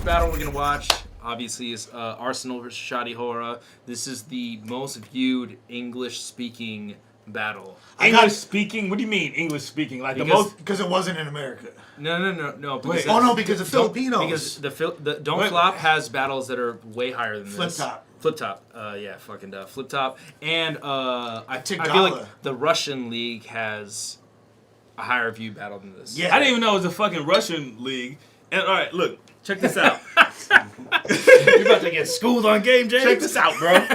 battle we're gonna watch, obviously, is Arsenal versus SHOTTY HORROH. This is the most viewed English-speaking battle. English speaking? What do you mean English speaking? Like because, the most? Because it wasn't in America. No. Because because of Filipinos. Because the Don't Flop has battles that are way higher than Flip this. Top. Fucking Flip Top. And I feel Gala. like the Russian league has a higher view battle than this. Yeah. I didn't even know it was a fucking Russian league. And all right, look, check this out. You're about to get schooled on game, James. Check this out, bro.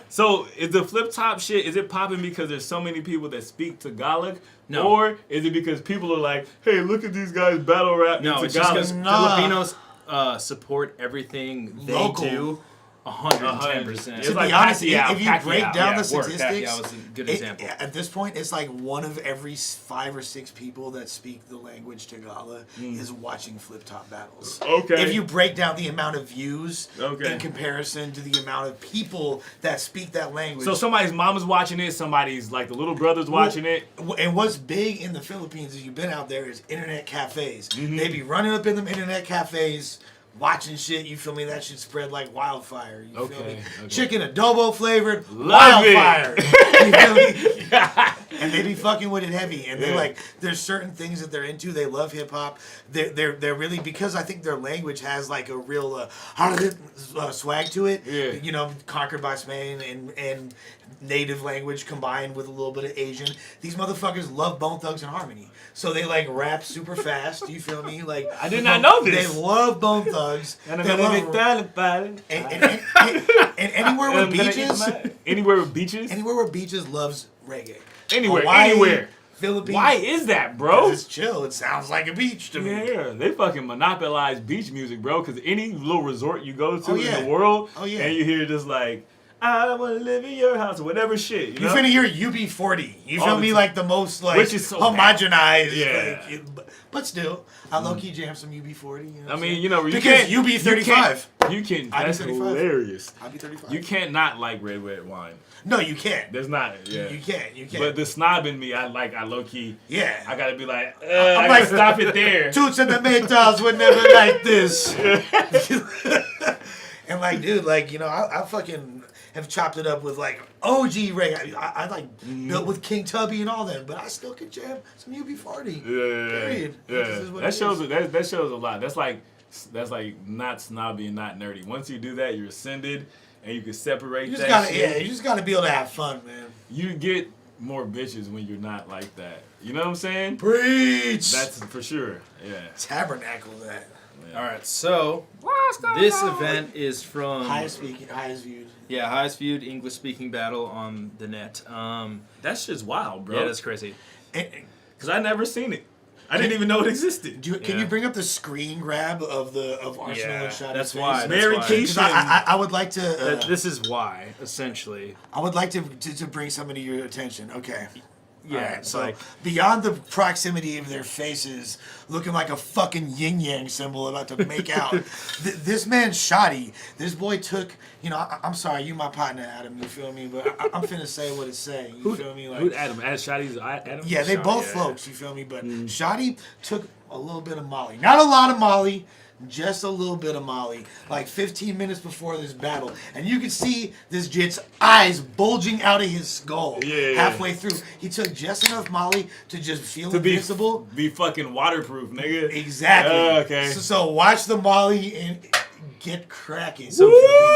So, is the Flip Top shit, is it popping because there's so many people that speak Tagalog? No. Or is it because people are like, hey, look at these guys battle rap in No, Tagalog? it's just because Filipinos support everything they Local. do 110%. It's To like be honest, Pacquiao, if you break Pacquiao, down yeah, the work. statistics, Pacquiao was a good example. At this point, it's like one of every 5 or 6 people that speak the language Tagalog is watching Flip Top battles. Okay. If you break down the amount of views Okay. in comparison to the amount of people that speak that language. So somebody's mama's watching it, somebody's like the little brother's watching it. And what's big in the Philippines, if you've been out there, is internet cafes. They be running up in them internet cafes, watching shit, you feel me? That shit spread like wildfire. You feel me? Okay. Chicken adobo flavored, Love it. wildfire. You feel me? And they be fucking with it heavy. And they like, there's certain things that they're into. They love hip hop. They're really, because I think their language has like a real swag to it. Yeah. You know, conquered by Spain and native language combined with a little bit of Asian. These motherfuckers love Bone Thugs and Harmony. So they like rap super fast. You feel me? Like I did not know this. They love Bone Thugs. And They love, and anywhere with beaches. Anywhere with beaches? Anywhere where beaches loves reggae. Anywhere, Hawaii, anywhere. Philippines. Why is that, bro? It's chill. It sounds like a beach to me. Yeah, they fucking monopolize beach music, bro. Because any little resort you go to in the world, Oh, yeah. and you hear just like, I want to live in your house or whatever shit. You know? finna hear UB40. You feel me? Like the most like Which is so homogenized. Yeah. But still, I low key jam some UB40. You know I mean, you know, you because can't, UB35. You can. I'd be That's 35. hilarious. I'll be 35. You can't not like red wine. No, you can't. There's not. Yeah. You can't. You can't. But the snob in me, I low key. Yeah. I gotta be like, I'm I like, gotta stop it there. Toots and the Maytals would never like this. And like, dude, like, you know, I fucking have chopped it up with like OG reggae. I like built with King Tubby and all that, but I still can jam some UB40. Yeah. Period. This is what That it shows. is. That shows a lot. That's like not snobby and not nerdy. Once you do that, you're ascended, and you can separate You just that gotta, shit. you just gotta be able to have fun, man. You get more bitches when you're not like that. You know what I'm saying? Preach. That's for sure. Yeah. Tabernacle that. All right, so this event is from Highest viewed. Yeah, highest viewed English speaking battle on the net. That shit's wild, bro. Yeah, that's crazy. Because I never seen it. I didn't even know it existed. Can you bring up the screen grab of Arsenal Yeah, and Shoddy? that's why. Mary That's Kay why. I would like to. This is why, essentially. I would like to bring something to your attention. Okay. Yeah, Alright, it's so like beyond the proximity of their faces, looking like a fucking yin yang symbol about to make out, this man Shoddy, this boy took. You know, I'm sorry, you my partner, Adam. You feel me? But I'm finna say what it say. You feel me? Like Who's Adam? Shotty's Adam? yeah, they Shotty, both yeah. folks. You feel me? But Shoddy took a little bit of Molly, not a lot of Molly. Just a little bit of Molly, like 15 minutes before this battle. And you can see this jit's eyes bulging out of his skull halfway through. He took just enough Molly to just feel invincible. Be fucking waterproof, nigga. Exactly. Okay. So watch the Molly and get cracking. so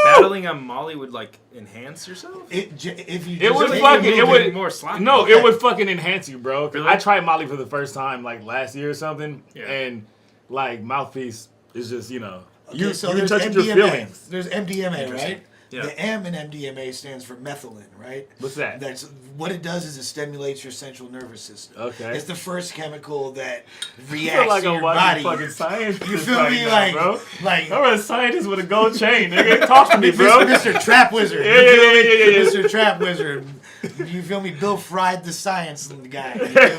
battling on Molly would like enhance yourself. If you It would just fucking. take It would more sloppy. No, Okay. it would fucking enhance you, bro. 'Cause Really? I tried Molly for the first time like last year or something, Yeah. and like mouthpiece is just Okay, you so you there's touching your MDMA. feelings. There's MDMA, right? Yeah. The M in MDMA stands for methylene, right? What's that? That's what it does is it stimulates your central nervous system. Okay. It's the first chemical that I reacts feel like to I'm your watching body. fucking science. You feel me? Like, I'm a scientist with a gold chain, nigga. Talk to me, bro. Mr. Trap Wizard. Yeah, You feel me? yeah. Mr. Trap Wizard. You feel me? Bill Fried the science guy. You feel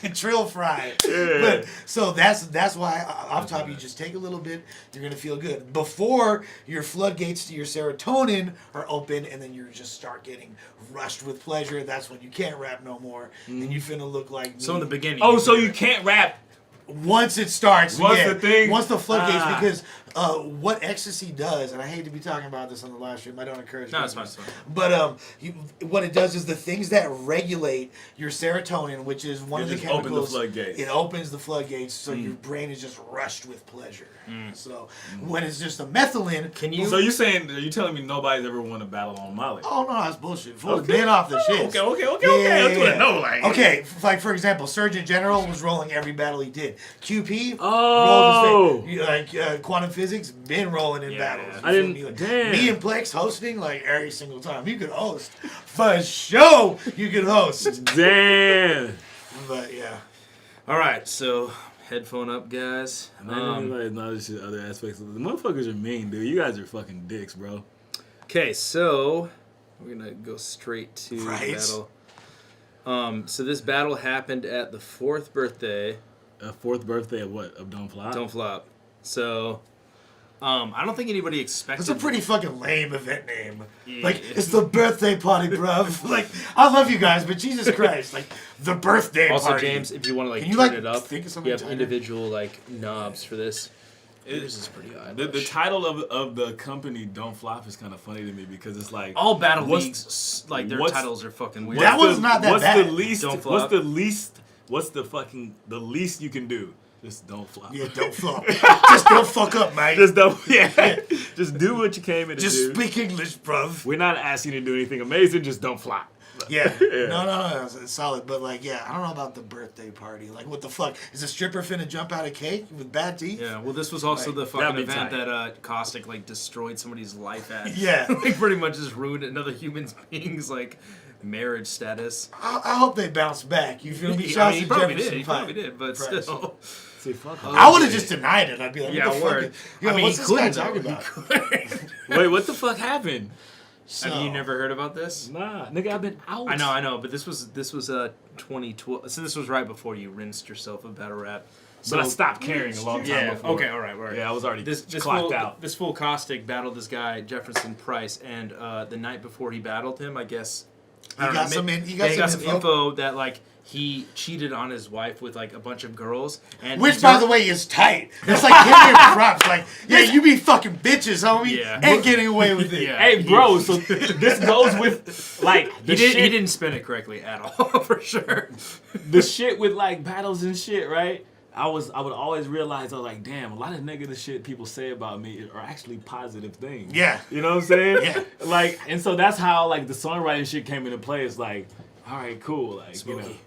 me? Trill Fried. Yeah. But so that's why off top you just take a little bit. You're gonna feel good before your floodgates to your serotonin are open, and then you just start getting rushed with pleasure. That's when you can't rap no more, and you finna look like me. So in the beginning. Oh, so you can't rap. Once it starts, Once yeah. the thing- Once the floodgates, because what ecstasy does, and I hate to be talking about this on the live stream, I don't encourage No, it's this, fine. but what it does is the things that regulate your serotonin, which is one It of the just opens the chemicals. floodgates. It opens the floodgates, so your brain is just rushed with pleasure. So when it's just a methylene, Can you? So are you telling me nobody's ever won a battle on Molly? oh no, that's bullshit. Fools been off the shit. Okay. I just want to know, like. Okay, like for example, Surgeon General was rolling every battle he did. QP Oh. rolled his like quantum physics been rolling in battles. yeah. You I feel didn't- me? Like, damn. Me and Plex hosting like every single time. You could host for sure. You could host, Damn. but yeah. All right, so headphone up, guys. I didn't realize now this shit other aspects of the motherfuckers are mean, dude. You guys are fucking dicks, bro. Okay, so we're gonna go straight to Right. the battle. So this battle happened at the 4th birthday. A 4th birthday of what? Of Don't Flop? Don't flop. So, I don't think anybody expected. It's a pretty fucking lame event name. Yeah. Like, it's the birthday party, bruv. Like, I love you guys, but Jesus Christ, like, the birthday Also, party. James, if you want to like Can you, turn like, it up, think of you something have tighter? individual like knobs for this. This is pretty high. The title of the company Don't Flop is kind of funny to me because it's like all battle what's- leagues, like their what's- titles are fucking weird. That was not that what's bad. The least, Don't what's flop. the least? What's the least you can do? Just don't flop. Yeah, don't fuck. Just don't fuck up, mate. Just don't. Yeah. Just do what you came in to Just do. speak English, bruv. We're not asking you to do anything amazing. Just don't flop. Yeah. Yeah. No, it's solid. But, like, yeah, I don't know about the birthday party. Like, what the fuck? Is a stripper finna jump out of cake with bad teeth? Yeah, well, this was also Like, the fucking that'd be event tight. that Caustic like destroyed somebody's life at. Yeah. like pretty much just ruined another human being's like marriage status. I hope they bounce back. You feel me? I Shouts mean, he to probably Jefferson did. He Pike. probably did, but Price. still. See, fuck. I would have just denied it. I'd be like, Yeah, what the word. fuck? Yo, what's this guy talking about? Wait, what the fuck happened? So, Have you never heard about this? Nah, nigga, I've been out. I know, but this was 2012. So this was right before you rinsed yourself of battle rap. But I stopped caring a long time Yeah. before. Okay. All right. Yeah, I was already This clocked fool, out. This fool Caustic battled this guy Jefferson Price, and the night before he battled him, I guess. I You don't got know, some ma- in- you yeah, got he got some some info that like he cheated on his wife with like a bunch of girls, and which, by the way, is tight. It's like giving him props. Like, yeah, you be fucking bitches, homie, Yeah. and getting away with it. Yeah. Hey, bro, so this goes with, like, the he shit, didn't spin it correctly at all for sure. the shit with, like, battles and shit, right? I would always realize, I was like, damn, a lot of negative shit people say about me are actually positive things. Yeah. You know what I'm saying? Yeah. Like, and so that's how, like, the songwriting shit came into play. It's like, all right, cool. Like, you know. Spooky.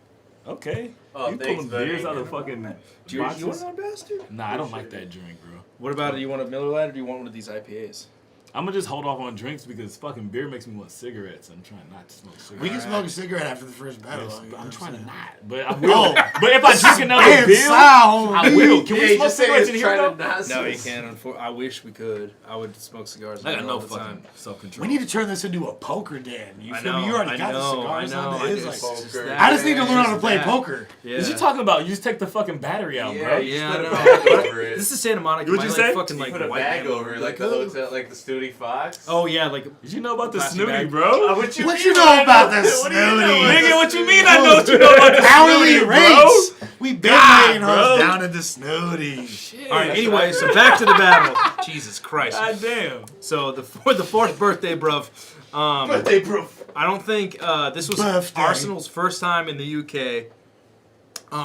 Okay. Oh, you thanks, pulling buddy. beers out of fucking Do you boxes? want one, bastard? Nah, I don't like that drink, bro. What about it? Do you want a Miller Lite or do you want one of these IPAs? I'm gonna just hold off on drinks because fucking beer makes me want cigarettes. I'm trying not to smoke cigarettes. We can smoke a cigarette after the first battle. Yes, you but know I'm what trying to saying? not. But I will. Oh. But if I drink another Damn, beer, sound. I will. Can Yeah, we he smoke just said he cigarettes was in here trying though? to not No, you smoke. can't. I wish we could. I would smoke cigars. I got no all the fucking time. self-control. We need to turn this into a poker den. You I feel know. me? You already I got know, the cigars I know, on I it. just- It's like, just Poker. that. I just need to learn how to Just play that. poker. Yeah. What you talking about? You just take the fucking battery out, Yeah, bro. you Yeah, just I put know. a bag over it. This is Santa Monica. What'd you my, say? Like, fucking You like put a white bag man over it, would like be the like, hotel, like the Snooty Fox. Oh yeah, like Did you know about the Plastic snooty, bag. bro? What you What mean you know I about the What do you know snooty? about Nigga, the what you mean? snooty? I know what you know about the Hourly snooty, bro. rates. We been God, laying bro. hoes down at the snooty. Shit. all right. Anyway, so back to the battle. Jesus Christ. God damn. So the fourth birthday, bruv. Birthday proof. I don't think this was Birthday. Arsenal's first time in the UK.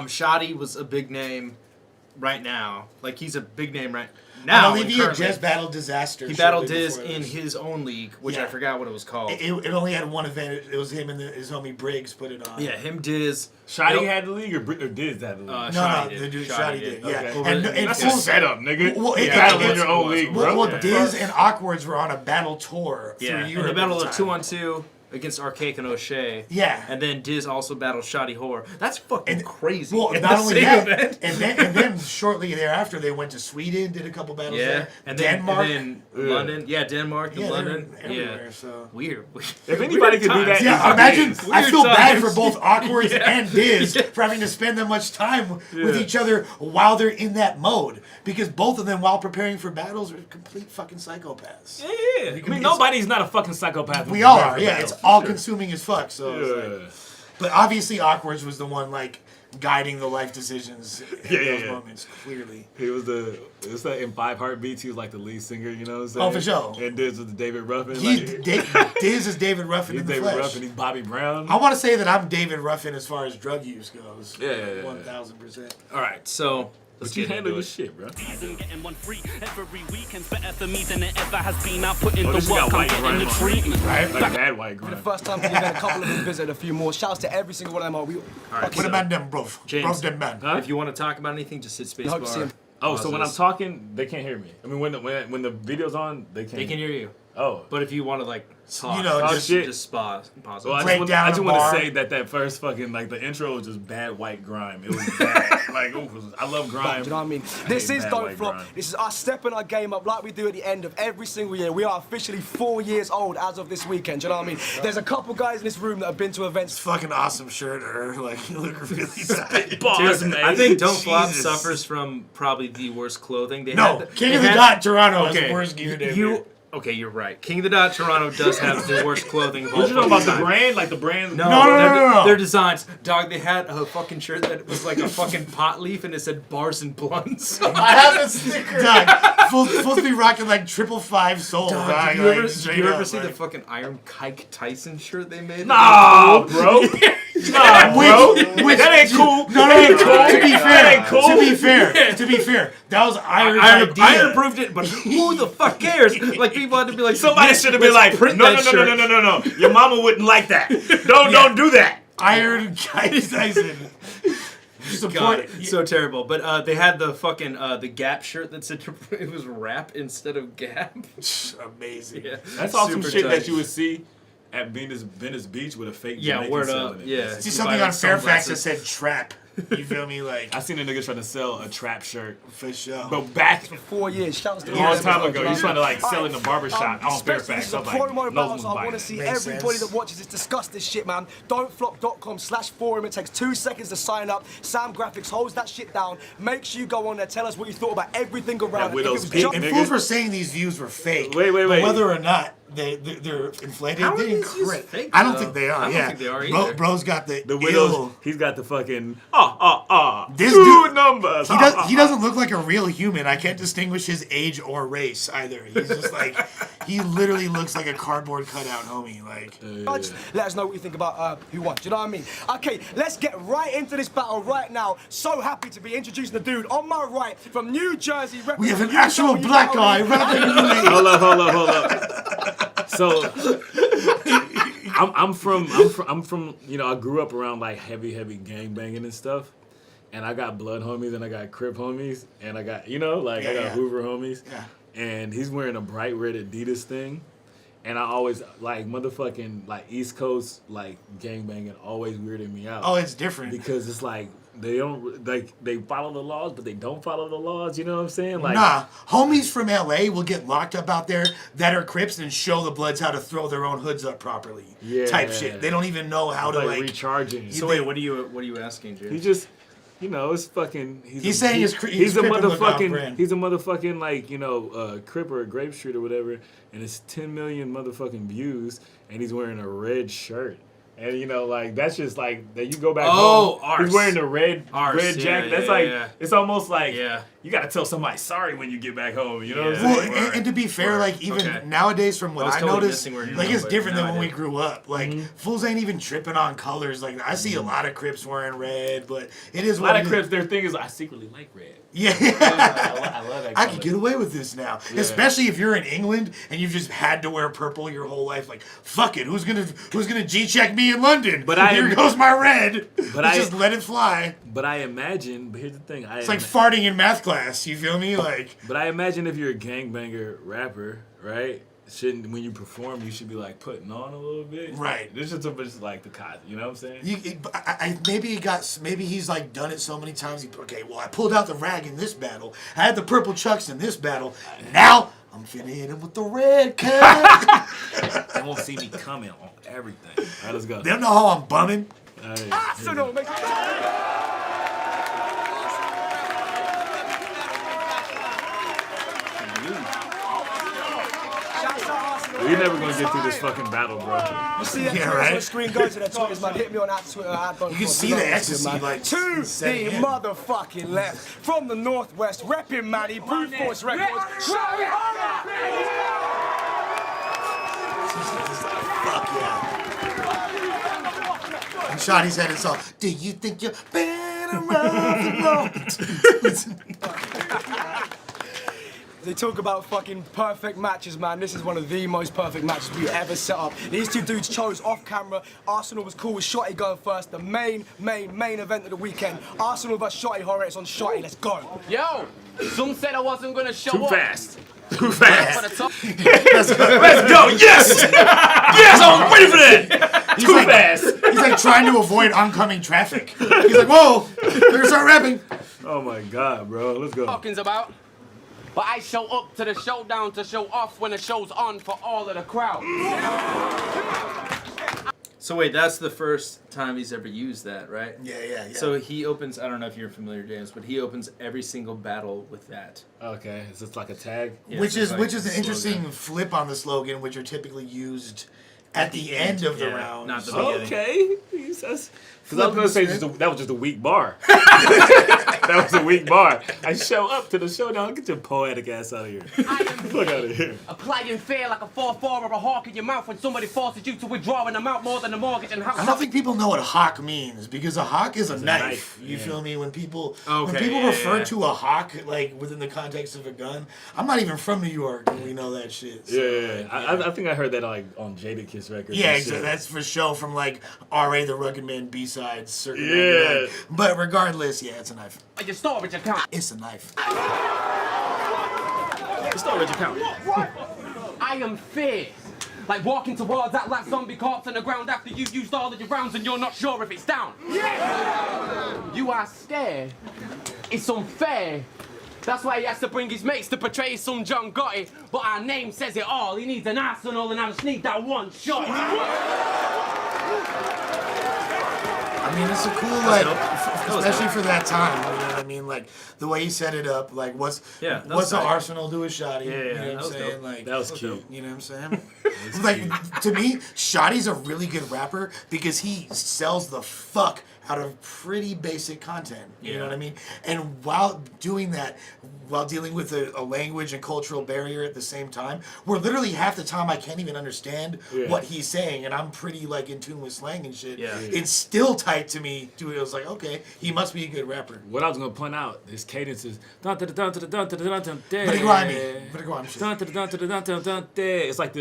Shoddy was a big name right now. Like he's a big name right now. I believe he had currently. just battled Disaster. He battled shortly Diz before in this. his own league, which I Yeah. forgot what it was called. It only had one event. It was him and his homie Briggs put it on. Yeah, him, Diz. Shoddy Nope. had the league or Diz had the league? No, Shoddy the did. dude Shoddy Shotty did. did. Yeah, Okay. and That's full- a setup, nigga. Well, You it- battle it- in your own it- league, Well, bro. well Yeah. Diz and Awkwards were on a battle tour through Yeah, Europe. and they at battled the a time. 2-on-2 against Archaic and O'Shea. Yeah. And then Diz also battled Shoddy Horror. That's fucking crazy. Well, In not the only same that, event. and then shortly thereafter they went to Sweden, did a couple battles Yeah, there. and then, Denmark. and then London. Yeah, Denmark and Yeah, they were London. everywhere, Yeah. so. Weird. If anybody could do that, Yeah, it's imagine. Diz. I Weird feel bad times. for both Awkwards Yeah. and Diz Yeah. for having to spend that much time with Yeah. each other while they're in that mode. Because both of them, while preparing for battles, are complete fucking psychopaths. Yeah. I mean, nobody's not a fucking psychopath. We all are, yeah. It's all consuming as fuck. So, it's like- Yeah. but obviously, Awkwards was the one like guiding the life decisions in those moments, clearly. He was it's like in 5 Heartbeats, he was like the lead singer, you know what I'm saying? Oh, for sure. And Diz was David Ruffin. Diz is David Ruffin he's in the David flesh. Ruffin, he's Bobby Brown. I want to say that I'm David Ruffin as far as drug use goes. Yeah. 1,000%. All right, so But you handle your shit, bro. Getting one free every weekend's better for me than it ever has been. I put in this the got work, I'm white getting grime the on it. treatment. Right? Like bad white The grime. first time we've had a couple of them visit, a few more. Shouts to every single one of them. all right, What so, about them, bro? James. Bro, them man. Huh? if you want to talk about anything, just hit space hope to see bar. him. Oh, so when I'm Pauses. talking, they can't hear me. I mean, when the video's on, they can't. They can hear you. Oh. But if you want to like talk, You know, Talk just shit. just pause. Pause. Well, Break down I just a want bar. to say that first fucking, like, the intro was just bad white grime. It was bad. Like, I love grime. Do you know what I mean? This hate is bad Don't white Flop. grime. This is us stepping our game up like we do at the end of every single year. We are officially 4 years old as of this weekend. Do you know what I mean? There's a couple guys in this room that have been to events. Fucking awesome shirt, or like, you look really tight. Boss, Dude, man. I think Don't Flop Jesus. suffers from probably the worst clothing. They No, had, King they of the had- Dot Toronto has Okay, the worst gear ever. Okay, you're right. King of the Dot Toronto does have the worst clothing of all What you know about the time. brand? Like the brand? No, No. Their designs. Dog, they had a fucking shirt that was like a fucking pot leaf and it said bars and blunts. I have a sticker. Dog, supposed to be rocking like 555 soul. Dog, dog, did you like, ever, straight you ever up, see the like- fucking Iron Kike Tyson shirt they made? Nah, bro. Nah, bro. That ain't cool. No, That ain't cool. To be That fair, ain't cool. to be fair, that was Iron's Iron idea. approved it, but who the fuck cares? Like people had to be like, Somebody "Yes, should have been let's like, print no. that shirt." Your mama wouldn't like that. Don't do that. Iron Tyson. Support. God, so terrible. But they had the fucking the Gap shirt that said it was rap instead of Gap. Amazing. Yeah, That's awesome super shit tight. that you would see at Venice Beach with a fake Yeah, Jamaican word selling up. it. Yeah. See You something buy, on like, Fairfax that sunglasses. said trap. You feel me? Like, I seen a nigga trying to sell a trap shirt. for sure. But back 4 years. Shouts to a long time all ago, them. he's trying to like sell in the barbershop on Especially Fairfax. this is a I'm like, promo no battle, one's so I buying want to it. see Makes everybody sense. that watches this discuss this shit, man. Don'tflop.com/forum. It takes 2 seconds to sign up. Sam Graphics holds that shit down. Make sure you go on there. Tell us what you thought about everything around. That Widow's If it was Peak, just- And nigga. fools were saying these views were fake. Wait. But whether or not they're inflated, How are they didn't these views correct. fake, I don't though? think they are. I don't yeah. think they are either. Bro's got the Widows, ill. he's got the fucking This two dude- numbers. He doesn't look like a real human. I can't distinguish his age or race either. He's just like, he literally looks like a cardboard cutout homie. Like, Judge, let us know what you think about who won. Do you know what I mean? Okay, let's get right into this battle right now. So happy to be introducing the dude on my right from New Jersey. we have an representing actual UW black guy representing Hold up. So I'm from I grew up around like heavy gang banging and stuff. And I got blood homies and I got Crip homies and I got I got Hoover homies. Yeah. And he's wearing a bright red Adidas thing. And I always like motherfucking like East Coast like gang banging always weirded me out. Oh, it's different. Because it's like they don't they follow the laws, but they don't follow the laws. You know what I'm saying? Like, Nah, homies from LA will get locked up out there that are Crips and show the Bloods how to throw their own hoods up properly. Yeah. Type shit. They don't even know how to like like. recharging. So wait, what are you asking, Jay? He just, it's fucking. He's saying he's he's a Crippin' Lookout motherfucking. brand. He's a motherfucking like Crip or a Grape Street or whatever, and it's 10 million motherfucking views, and he's wearing a red shirt. And like that's just like that. You go back home. Ars. He's wearing the red Ars, red yeah, jacket. yeah, That's like yeah. it's almost like Yeah. you gotta tell somebody sorry when you get back home. You know what I'm Well, saying? and to be fair, like even Okay. nowadays, from what I was I totally noticed, missing where you're like going, it's but different now than I when we do. grew up. Like fools ain't even tripping on colors. Like I see a lot of Crips wearing red, but it is A what lot it of is. Crips, their thing is I secretly like red. Yeah. I love that. I color. could get away with this now, especially if you're in England and you've just had to wear purple your whole life. Like, fuck it, who's gonna G-check me in London? But here goes my red. But Let's just let it fly. But I imagine. But here's the thing. It's like farting in math class. You feel me? Like, But I imagine if you're a gangbanger rapper, right? Shouldn't when you perform, you should be like putting on a little bit, Right. This is just like the cos, you know what I'm saying? maybe he's like done it so many times. Okay, well I pulled out the rag in this battle. I had the purple chucks in this battle. Now I'm finna hit him with the red cut. They won't see me coming on everything. All right, let's go. They don't know how I'm bumming. All right, Arsenal, make it Shouts to Arsenal. You're never gonna get through this fucking battle, bro. You see that Yeah, Twitter right? on the screen? Go to their Twitters, man. Hit me on that Twitter. You can see the ecstasy, like, to setting the in. motherfucking left from the northwest, repping Manny, Brute Force Records. Shotty Horroh! Fuck yeah. And Shoddy said it's all, do you think you're better off alone? They talk about fucking perfect matches, man. This is one of the most perfect matches we ever set up. These two dudes chose off camera. Arsenal was cool with Shotty going first. The main event of the weekend. Arsenal vs Shotty Horroh. It's on Shotty. Let's go. Yo, some said I wasn't gonna show Too up. fast. Too fast. But it's all- Let's go. Yes. Yes, I was waiting for that. Too fast. He's like trying to avoid oncoming traffic. He's like, whoa, they're gonna start rapping. Oh my God, bro. Let's go. talking's about. But I show up to the showdown to show off when the show's on for all of the crowd. So wait, that's the first time he's ever used that, right? Yeah. So he opens, I don't know if you're familiar, James, but he opens every single battle with that. Okay, is this like a tag? Yeah, which it's is like an a interesting slogan. flip on the slogan, which are typically used at the end of the Yeah, round. not the beginning. Okay. Because I was gonna say that was just a weak bar. That was a weak bar. I show up to the showdown. Get your poetic ass out of here. Fuck out of here. Applying fear like a 4-4 or a hawk in your mouth when somebody forces you to withdraw an amount more than a mortgage and house. I don't think people know what a hawk means because a hawk is a knife. knife, You yeah. feel me? When people Okay, refer yeah. to a hawk like within the context of a gun, I'm not even from New York and we know that shit. So, Yeah. I think I heard that like on Jadakiss records. Yeah, and exactly. shit. That's for show from like R.A. the Rugged Man B-sides. Certain Yeah. But regardless, yeah, it's a knife. Your storage account. It's a knife. The storage account. I am fear. Like walking towards that last zombie corpse on the ground after you've used all of your rounds and you're not sure if it's down. You are scared. It's unfair. That's why he has to bring his mates to portray his son John Gotti. But our name says it all. He needs an arsenal and I just need that one shot. I mean, it's a cool, like, especially for that time. You know what I mean? Like, the way he set it up, like, what's that was what's the tight. Arsenal do with Shoddy? Yeah, You know that what was I'm saying? dope. Like, That was cute. you know what I'm saying? Like, to me, Shoddy's a really good rapper because he sells the fuck out of pretty basic content. You know what I mean? And while doing that, while dealing with a language and cultural barrier at the same time, where literally half the time I can't even understand what he's saying, and I'm pretty like in tune with slang and shit. Yeah. It's still tight to me. Dude, it was like, okay, he must be a good rapper. What I was gonna point out, his cadence is Pretty grimy. Pretty grimy shit. It's like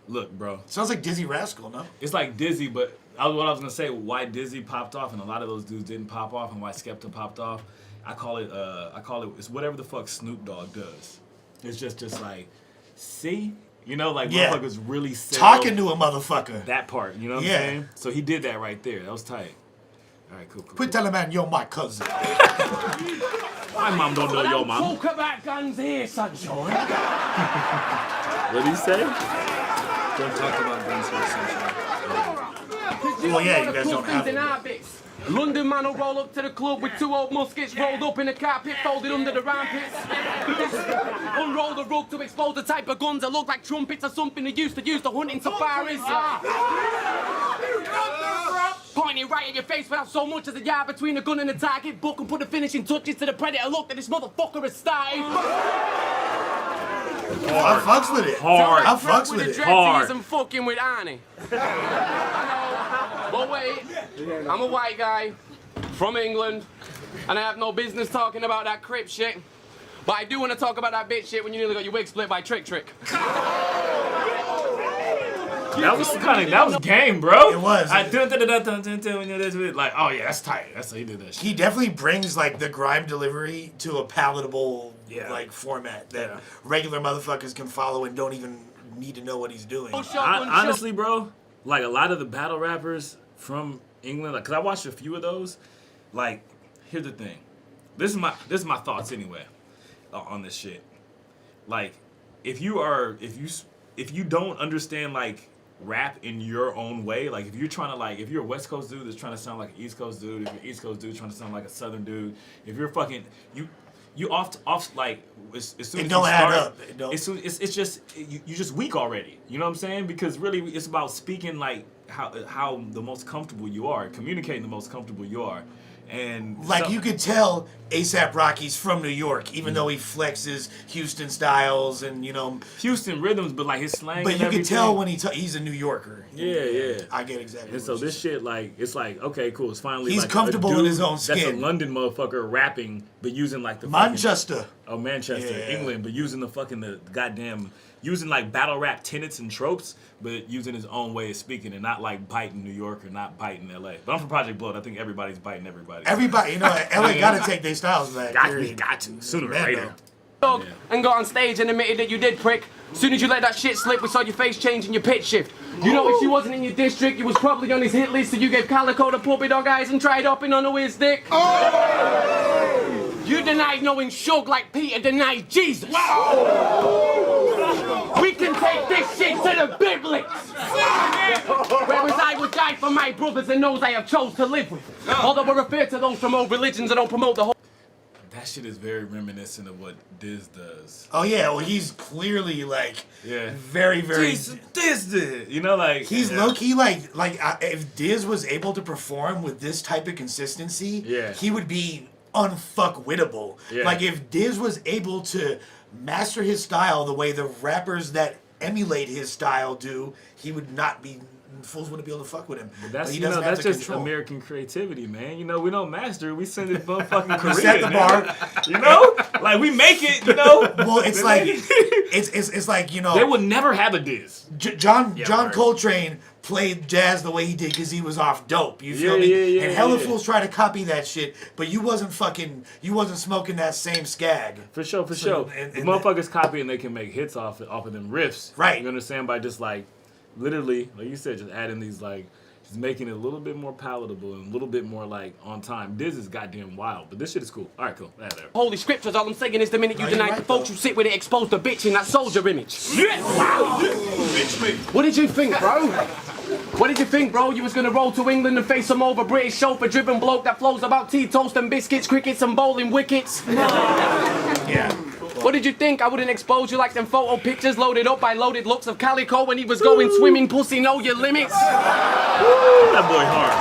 look, bro. Sounds like Dizzy Rascal, no? It's like Dizzy, but what I was gonna say, why Dizzy popped off and a lot of those dudes didn't pop off, and why Skepta popped off. I call it it's whatever the fuck Snoop Dogg does. It's just like, see, you know, like Yeah. motherfuckers really sell Talking to a motherfucker. that part. You know what Yeah. I'm saying? So he did that right there. That was tight. All right, cool. Quit telling man, you're my cousin. My mom don't know your mom. Talk about guns here, sunshine. What did he say? Don't talk about guns here, sunshine. Well, yeah, you guys don't have in them. our bits. London man will roll up to the club with 2 old muskets rolled up in a carpet folded under the armpits. Unroll the rug to expose the type of guns that look like trumpets or something they used to use to hunt in safaris. Pointing right at your face without so much as a yard between the gun and the target. Book and put the finishing touches to the predator look that this motherfucker has started. Oh, I fucks with it. Hard. I fucks with it. Hard. I'm fucking with Arnie. But wait, I'm a white guy from England, and I have no business talking about that Crip shit. But I do want to talk about that bitch shit when you nearly got your wig split by Trick. That was game, bro. It was. Like, oh yeah, that's tight. That's how he did that shit. He definitely brings like the grime delivery to a palatable like format that regular motherfuckers can follow and don't even need to know what he's doing. Honestly, bro, like a lot of the battle rappers from England, like, cause I watched a few of those. Like, here's the thing. This is my thoughts anyway on this shit. Like, if you don't understand like rap in your own way, like if you're trying to like, if you're a West Coast dude that's trying to sound like an East Coast dude, if you're an East Coast dude trying to sound like a Southern dude, if you're fucking you off like as soon It as don't you add start, up. It don't. it's just you just weak already. You know what I'm saying? Because really it's about speaking like how the most comfortable you are, communicating the most comfortable you are. And Like you could tell ASAP Rocky's from New York, even though he flexes Houston styles and Houston rhythms, but like his slang. But and you everything. can tell when he's a New Yorker. Yeah. I get exactly. And so this shit, like, it's like, okay, cool. It's finally He's like comfortable a dude in his own That's a skin. London motherfucker rapping, but using like the Manchester. Manchester, Yeah. England, but using the goddamn using like battle rap tenets and tropes, but using his own way of speaking and not like biting New York or not biting LA. But I'm from Project Blood. I think everybody's biting everybody. Everybody, LA got to take their styles back. Got to sooner or Man, later. Dog, and got on stage and admitted that you did, prick. Soon as you let that shit slip, we saw your face change and your pitch shift. You know, if she wasn't in your district, you was probably on his hit list, so you gave Calico the puppy dog eyes and tried hopping on his dick. You denied knowing Shug like Peter denied Jesus. We can take this shit to the biblics. Whereas I would die for my brothers and those I have chose to live with. Although we refer to those from old religions that don't promote the whole. That shit is very reminiscent of what Diz does. Oh yeah, well he's clearly like Yeah. very Diz did. You know, like he's low key like if Diz was able to perform with this type of consistency, he would be unfuckwittable. Yeah. Like if Diz was able to master his style the way the rappers that emulate his style do, he would not be. Fools wouldn't be able to fuck with him. But that's he you know doesn't have that's to just control. American creativity, man. You know we don't master it. We send it motherfucking Korea. Set the bar. You know, like we make it. You know. Well, it's like it's like they would never have a Diz. John Coltrane played jazz the way he did because he was off dope. You feel me? Yeah, and hella fools try to copy that shit, but you wasn't smoking that same skag. For sure. The motherfuckers copy and they can make hits off of them riffs. Right. You understand? By just like literally, like you said, just adding these like. Just making it a little bit more palatable and a little bit more like on time. Diz is goddamn wild, but this shit is cool. All right, cool. Holy scriptures, all I'm saying is the minute you No, deny you're the right, folks though. you sit with it exposed the bitch in that soldier image. What did you think, bro? What did you think, bro? You was gonna roll to England and face some over British chauffeur-driven bloke that flows about tea, toast and biscuits, crickets and bowling wickets? Yeah. What did you think? I wouldn't expose you like them photo pictures loaded up by loaded looks of Calico when he was going swimming, pussy, know your limits? That boy hard.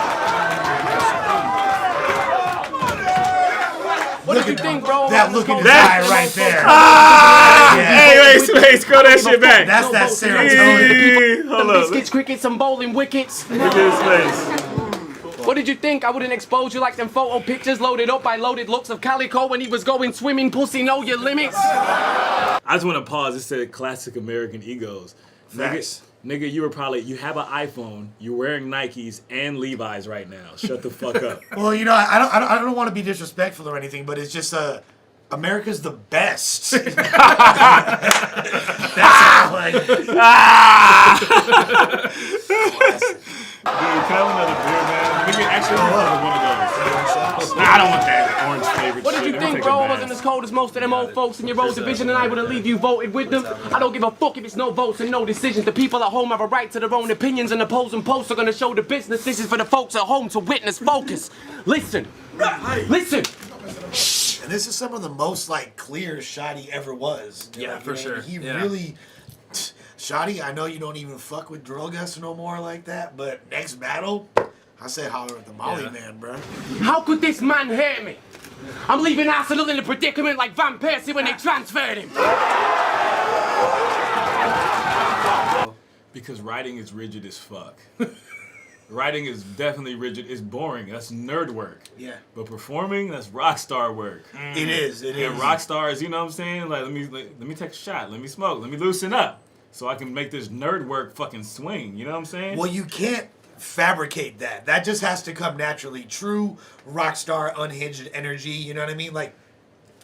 What did you think, bro? That look in his eye right there. Hey, wait, scroll that shit back. That's that serotonin. Hold up. Biscuits, crickets and bowling wickets. Look at his face. What did you think? I wouldn't expose you like them photo pictures loaded up by loaded looks of Calico when he was going swimming, pussy, know your limits? I just want to pause. It said classic American egos. Facts. Nigga, you have an iPhone, you're wearing Nikes and Levi's right now. Shut the fuck up. Well, I don't want to be disrespectful or anything, but it's just America's the best. That's all like. Dude, can I have another beer, man? Nigga, actually, I love one of those. Nah, I don't want that orange flavored What did shit. you I'm think, taking bro? I baths. wasn't as cold as most of them old folks in your road division, and I wouldn't leave you voted with them. I don't give a fuck if it's no votes and no decisions. The people at home have a right to their own opinions, and the polls and posts are gonna show the business. This is for the folks at home to witness. Focus. Listen. Listen. And this is some of the most like clear Shoddy ever was. Yeah, for sure. He Yeah. really. Shoddy, I know you don't even fuck with Drogas no more like that, but next battle, I say holler at the Molly man, bro. How could this man hurt me? I'm leaving Arsenal in a predicament like Van Persie when they transferred him. Because writing is rigid as fuck. Writing is definitely rigid. It's boring. That's nerd work. Yeah. But performing, that's rock star work. It is. And rock stars, you know what I'm saying? Like, let me take a shot. Let me smoke. Let me loosen up. So I can make this nerd work fucking swing. You know what I'm saying? Well, you can't fabricate that. That just has to come naturally. True rock star, unhinged energy. You know what I mean? Like,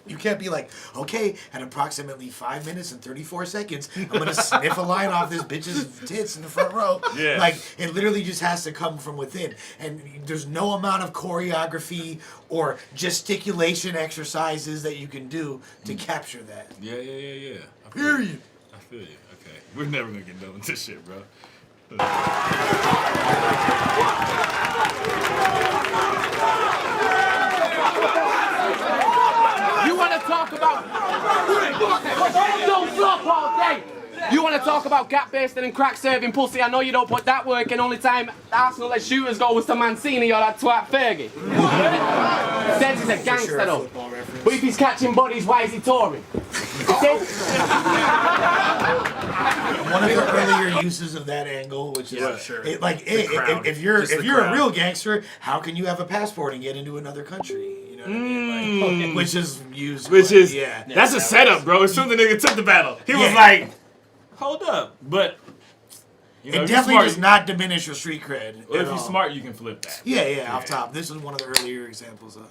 you can't be like, okay, at approximately 5 minutes and 34 seconds, I'm gonna sniff a line off this bitch's tits in the front row. Yeah. Like, it literally just has to come from within. And there's no amount of choreography or gesticulation exercises that you can do to capture that. Yeah. I feel Period. You. I feel you. Okay. We're never gonna get done with this shit, bro. You wanna talk about... Don't flop all day! You want to talk about gap basting and crack serving pussy? I know you don't put that work in. Only time Arsenal let shooters go was to Mancini or that twat Fergie. Says he's a gangster though. But if he's catching bodies, why is he touring? One of the earlier uses of that angle, which is if you're a real gangster, how can you have a passport and get into another country? You know what I mean? Like, which is used. That's a setup, bro. As soon as the nigga took the battle, he was like, "Hold up," but. You know, it definitely does not diminish your street cred. Well, if you're smart, you can flip that. Yeah, off top. This is one of the earlier examples of.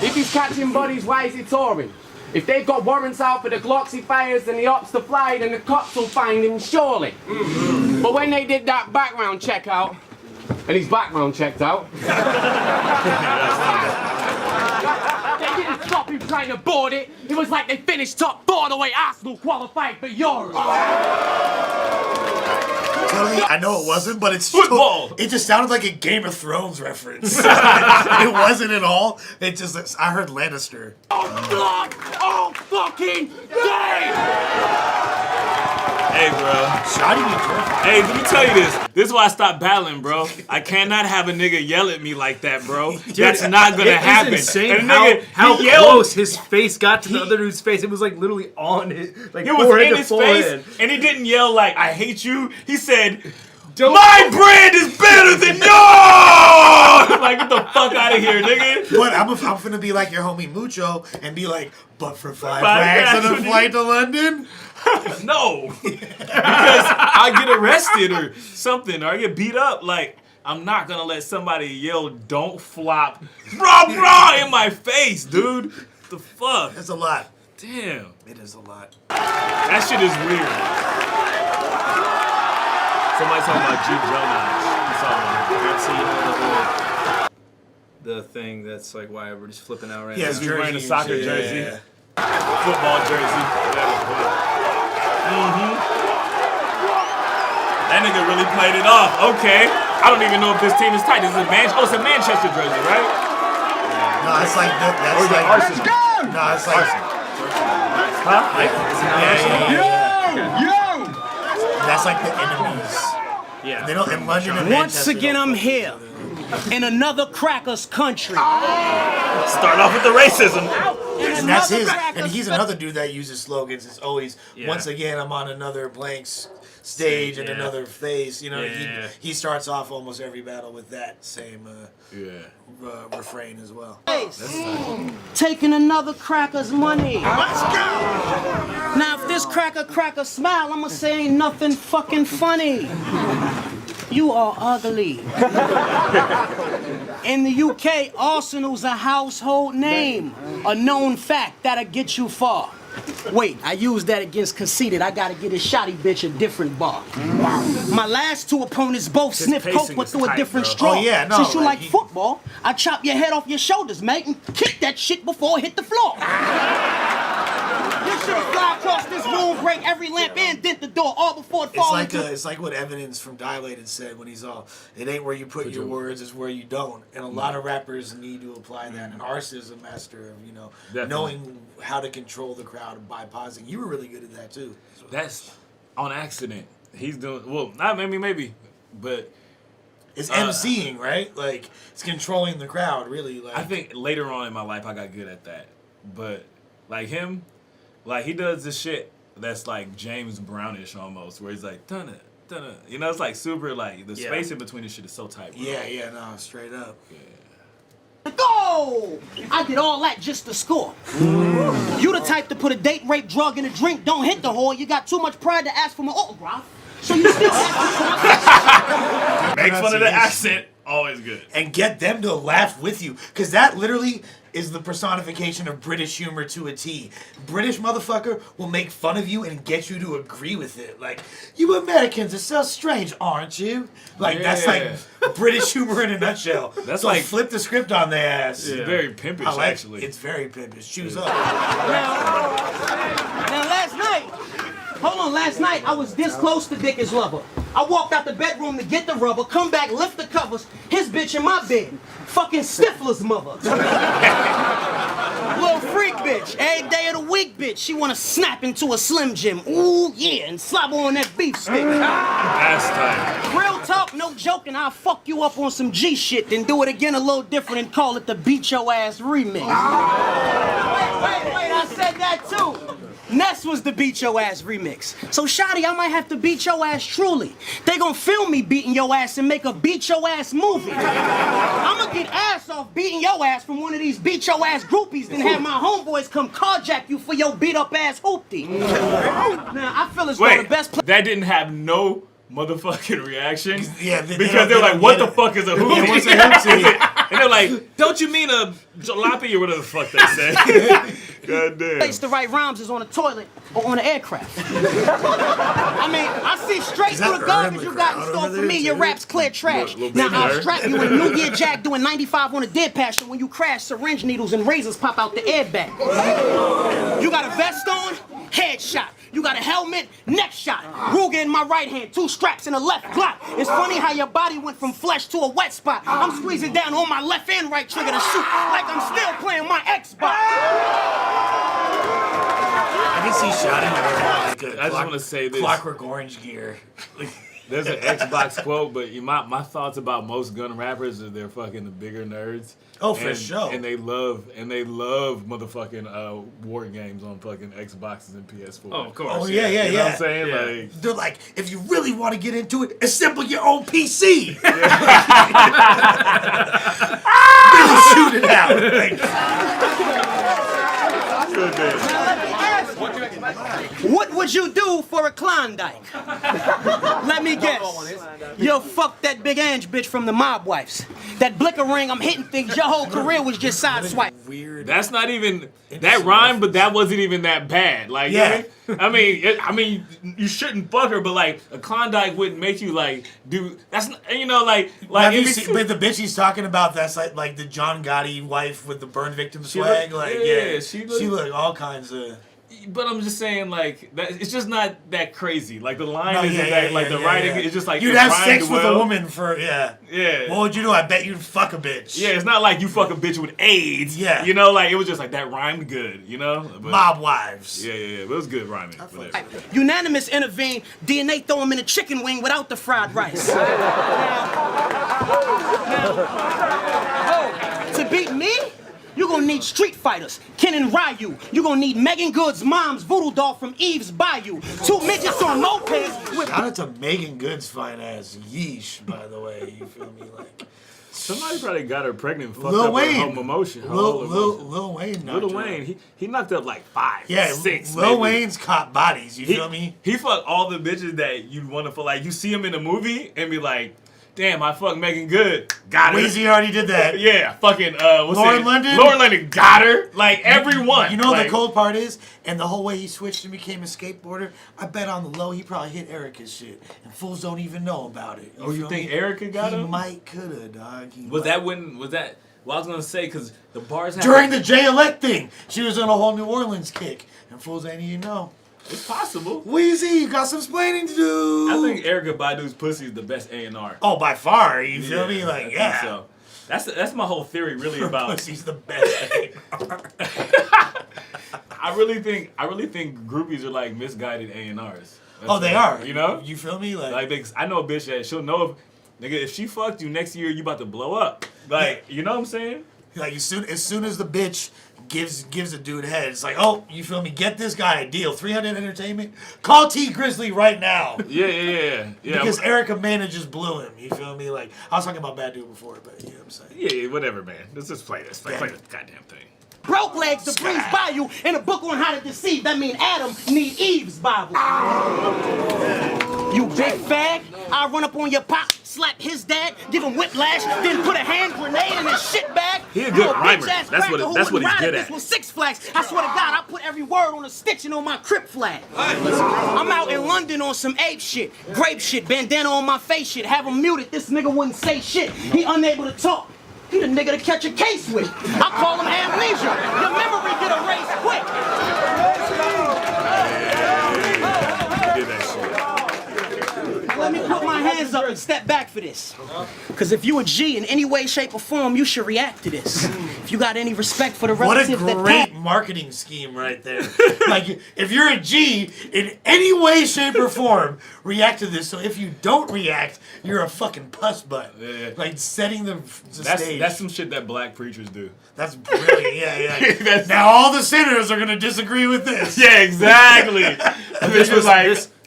If he's catching bodies, why is he touring? If they've got warrants out for the Glocks he fires and the ops to fly, then the cops will find him surely. But when they did that background check out, and his background checked out, they didn't stop him trying to board it. It was like they finished top 4 the way Arsenal qualified for Europe. Totally, I know it wasn't, but it's football. It just sounded like a Game of Thrones reference. It wasn't at all. It just, I heard Lannister. Oh, fucking day! Hey, bro. Shoddy be careful. Hey, let me tell you this. This is why I stopped battling, bro. I cannot have a nigga yell at me like that, bro. That's not gonna happen. It's insane and a how yelled, close his face got to the other dude's face. It was like literally on his, like it was forehead in to his forehead. face, and he didn't yell like, "I hate you." He said, "My brand is better than yours!" Like, get the fuck out of here, nigga. But I'm finna be like your homie Mucho and be like, but for 5 racks and a flight to London? No. Because I get arrested or something, or I get beat up. Like, I'm not gonna let somebody yell, "Don't flop," rah, in my face, dude. The fuck? That's a lot. Damn. It is a lot. That shit is weird. Somebody's talking about G. Jonas. The thing that's like why everybody's flipping out right Yeah, now. He's wearing a soccer jersey. Yeah. Football jersey. That nigga really played it off. Okay. I don't even know if this team is tight. This is it's a Manchester jersey, right? No, it's like that's Or is it like Arsenal? No, it's like Huh? Yo! that's like the enemies. Yeah. They don't in London and Once Manchester again, don't I'm fuck here with each other. in another cracker's country. Start off with the racism. And that's his. And he's another dude that uses slogans. It's always once again I'm on another blank stage and another face. You know, he starts off almost every battle with that same refrain as well. Taking another cracker's money. Let's go! Now, if this cracker smile, I'ma say ain't nothing fucking funny. You are ugly. In the UK, Arsenal's a household name. A known fact that'll get you far. Wait, I used that against Conceited. I gotta get his Shoddy bitch a different bar. My last 2 opponents both sniff coke but through a different straw. Oh, yeah, no, Since you like like football, I chop your head off your shoulders, mate, and kick that shit before it hit the floor. This shit'll fly across this room, break every lamp and dent the door, all before it falls into... It's like what Evidence from Dilated said when he's all, it ain't where you put your words, it's where you don't. And a lot of rappers need to apply that. And Ars is a master of, knowing how to control the crowd by pausing. You were really good at that too. That's on accident. He's doing, well, not maybe, but... It's emceeing, right? Like, it's controlling the crowd, really. Like, I think later on in my life I got good at that. But, like him, like he does this shit that's like James Brownish almost, where he's like, dun it. You know, it's like super, like, the space in between this shit is so tight, bro. Yeah, no, straight up. Yeah. Go! I did all that just to score. You the type to put a date, rape, drug, and a drink, don't hit the whore. You got too much pride to ask for my autograph. So you still Make fun of the accent, always good. And get them to laugh with you. Because that literally is the personification of British humor to a T. British motherfucker will make fun of you and get you to agree with it. Like, you Americans are so strange, aren't you? Like, that's like British humor in a nutshell. That's so like... flip the script on their ass. It's very pimpish, actually. It's very pimpish. Choose up. Now last night I was this close to Dick's lover. I walked out the bedroom to get the rubber, come back, lift the covers, his bitch in my bed. Fucking Stifler's mother. Little freak bitch, every day of the week bitch. She wanna snap into a Slim Jim. Ooh, yeah, and slobber on that beef stick. That's tight. Real talk, no joking, I'll fuck you up on some G shit, then do it again a little different and call it the Beat Your Ass remix. Wait, I said that too. Ness was the Beat Your Ass remix. So Shoddy, I might have to beat your ass truly. They gonna film me beating your ass and make a Beat Your Ass movie. I'ma get ass off beating your ass from one of these Beat Your Ass groupies, then have my homeboys come carjack you for your beat up ass hoopty. Now I feel as though the best play. That didn't have no motherfucking reaction. Yeah, because they're like, what the fuck is a hoopty? Yeah, what's a hoopty? And they're like, don't you mean a jalopy or whatever the fuck they say? Goddamn. Place to write rhymes is on a toilet or on an aircraft. I mean, I see straight through the garbage you got in store for me. Your rap's clear trash. Now I'll strap you in a New Year Jack doing 95 on a dead passion. When you crash, syringe needles and razors pop out the airbag. You got a vest on? Headshot. You got a helmet? Neck shot. Ruger in my right hand, 2 straps in the left Glock. It's funny how your body went from flesh to a wet spot. I'm squeezing down on my left and right trigger to shoot like I'm still playing my Xbox. I can see Shoddy like I just want to say this. Clockwork Orange gear. There's an Xbox quote, but my thoughts about most gun rappers is they're fucking the bigger nerds. Oh, for sure. And they love motherfucking war games on fucking Xboxes and PS4. Oh, of course. Oh, yeah. You know what I'm saying? Yeah. Like, They're like, if you really want to get into it, assemble your own PC. Really shoot it out. Like, What would you do for a Klondike? Let me guess. You'll fuck that big Ange bitch from the Mob Wives. That blicker ring, I'm hitting things. Your whole career was just sideswipe. weird. that's not even that rhyme, but that wasn't even that bad. Like, Yeah. I mean, you shouldn't fuck her, but like a Klondike wouldn't make you like do. That's not, you know, like Have you if seen, but the bitch he's talking about, that's like the John Gotti wife with the burn victim She swag. look- Like, yeah, yeah, she she look- look all kinds of. But I'm just saying, like, that it's just not that crazy. Like the line No, isn't yeah, that. yeah, like the yeah, writing yeah. is just like You'd it have rhymed sex with a well. woman for Yeah. What would you do? I bet you'd fuck a bitch. Yeah, it's not like you fuck a bitch with AIDS. Yeah. You know, like it was just like that rhymed good. You know. But, Mob wives. Yeah. But it was good rhyming. Whatever. Unanimous intervene. DNA throw him in a chicken wing without the fried rice. Now, to beat me, you're gonna need street fighters, Ken and Ryu. You're gonna need Megan Good's mom's voodoo doll from Eve's Bayou. 2 midgets on mopeds with. Shout out to Megan Good's fine ass. Yeesh, by the way. You feel me? Like Somebody probably got her pregnant. And fucked Lil up Wayne. her home emotion. her Lil whole emotion. Wayne. Lil Wayne. He knocked up like 5, Yeah, 6. Lil maybe. Wayne's caught bodies. You feel me? He fucked all the bitches that you'd want to fuck. Like you see him in the movie and be like, damn, I fucked Megan Good. Got her. Weezy already did that. Yeah, fucking what's Lauren it? London? Lauren London got her. Like everyone. You know like, the cold part is, and the whole way he switched and became a skateboarder, I bet on the low he probably hit Erica's shit. And fools don't even know about it. Oh, you feel think me? Erica got he him? might coulda, dog. He Was might. that when? Was that? Well, I was gonna say because the bars have During the Jay Elect thing, she was on a whole New Orleans kick. And fools ain't even know. It's possible. Weezy, you got some explaining to do. I think Erykah Badu's pussy is the best A&R. Oh, by far. You feel me? I Like, think yeah. So that's my whole theory really about. Pussy's the best. I really think groupies are like misguided A&Rs. Oh, they are. You know? You feel me? Like I know a bitch that she'll know if she fucked you next year, you about to blow up. Like, you know what I'm saying? Like as soon as the bitch gives a dude head, it's like, oh, you feel me? Get this guy a deal. 300 Entertainment. Call T Grizzly right now. Yeah. Because Erica manages blew him. You feel me? Like I was talking about Bad Dude before, but you know what I'm saying. Yeah, whatever, man. Let's just play this. Play this goddamn thing. Broke legs to breeze by you in a book on how to deceive. That mean Adam need Eve's Bible. You big fag, I run up on your pop, slap his dad, give him whiplash, then put a hand grenade in his shit bag. He a good You rhymer. bitch-ass That's cracker what- who that's what wouldn't he's ride good this at. with Six Flags. I swear to God, I put every word on a stitch and on my Crip flag. I'm out in London on some ape shit, grape shit, bandana on my face shit. Have him muted, this nigga wouldn't say shit. He unable to talk. He the nigga to catch a case with. I call him amnesia. Your memory get erased quick. Did that shit. Let me put my step back for this. Because if you a G in any way, shape, or form, you should react to this. If you got any respect for the What a relative that great marketing scheme right there. Like, if you're a G in any way, shape, or form, react to this. So if you don't react, you're a fucking puss butt. Yeah. Like, setting the stage. That's some shit that black preachers do. That's brilliant. Yeah. Now all the sinners are going to disagree with this. Yeah, exactly.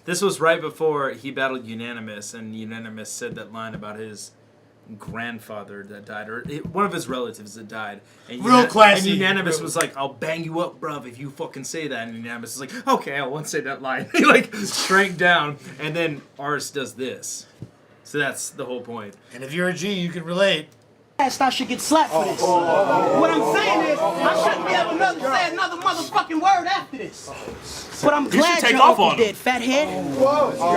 This was right before he battled Unanimous, and Unanimous said that line about his grandfather that died, or one of his relatives that died. And Real classy. And Unanimous was like, "I'll bang you up, bruv, if you fucking say that." And Unanimous is like, "Okay, I won't say that line." He like shrank down, and then Ars does this. So that's the whole point. And if you're a G, you can relate. I should get slapped for this. What I'm saying is, I shouldn't be able to say another motherfucking word after this. But I'm glad your uncle did, fathead.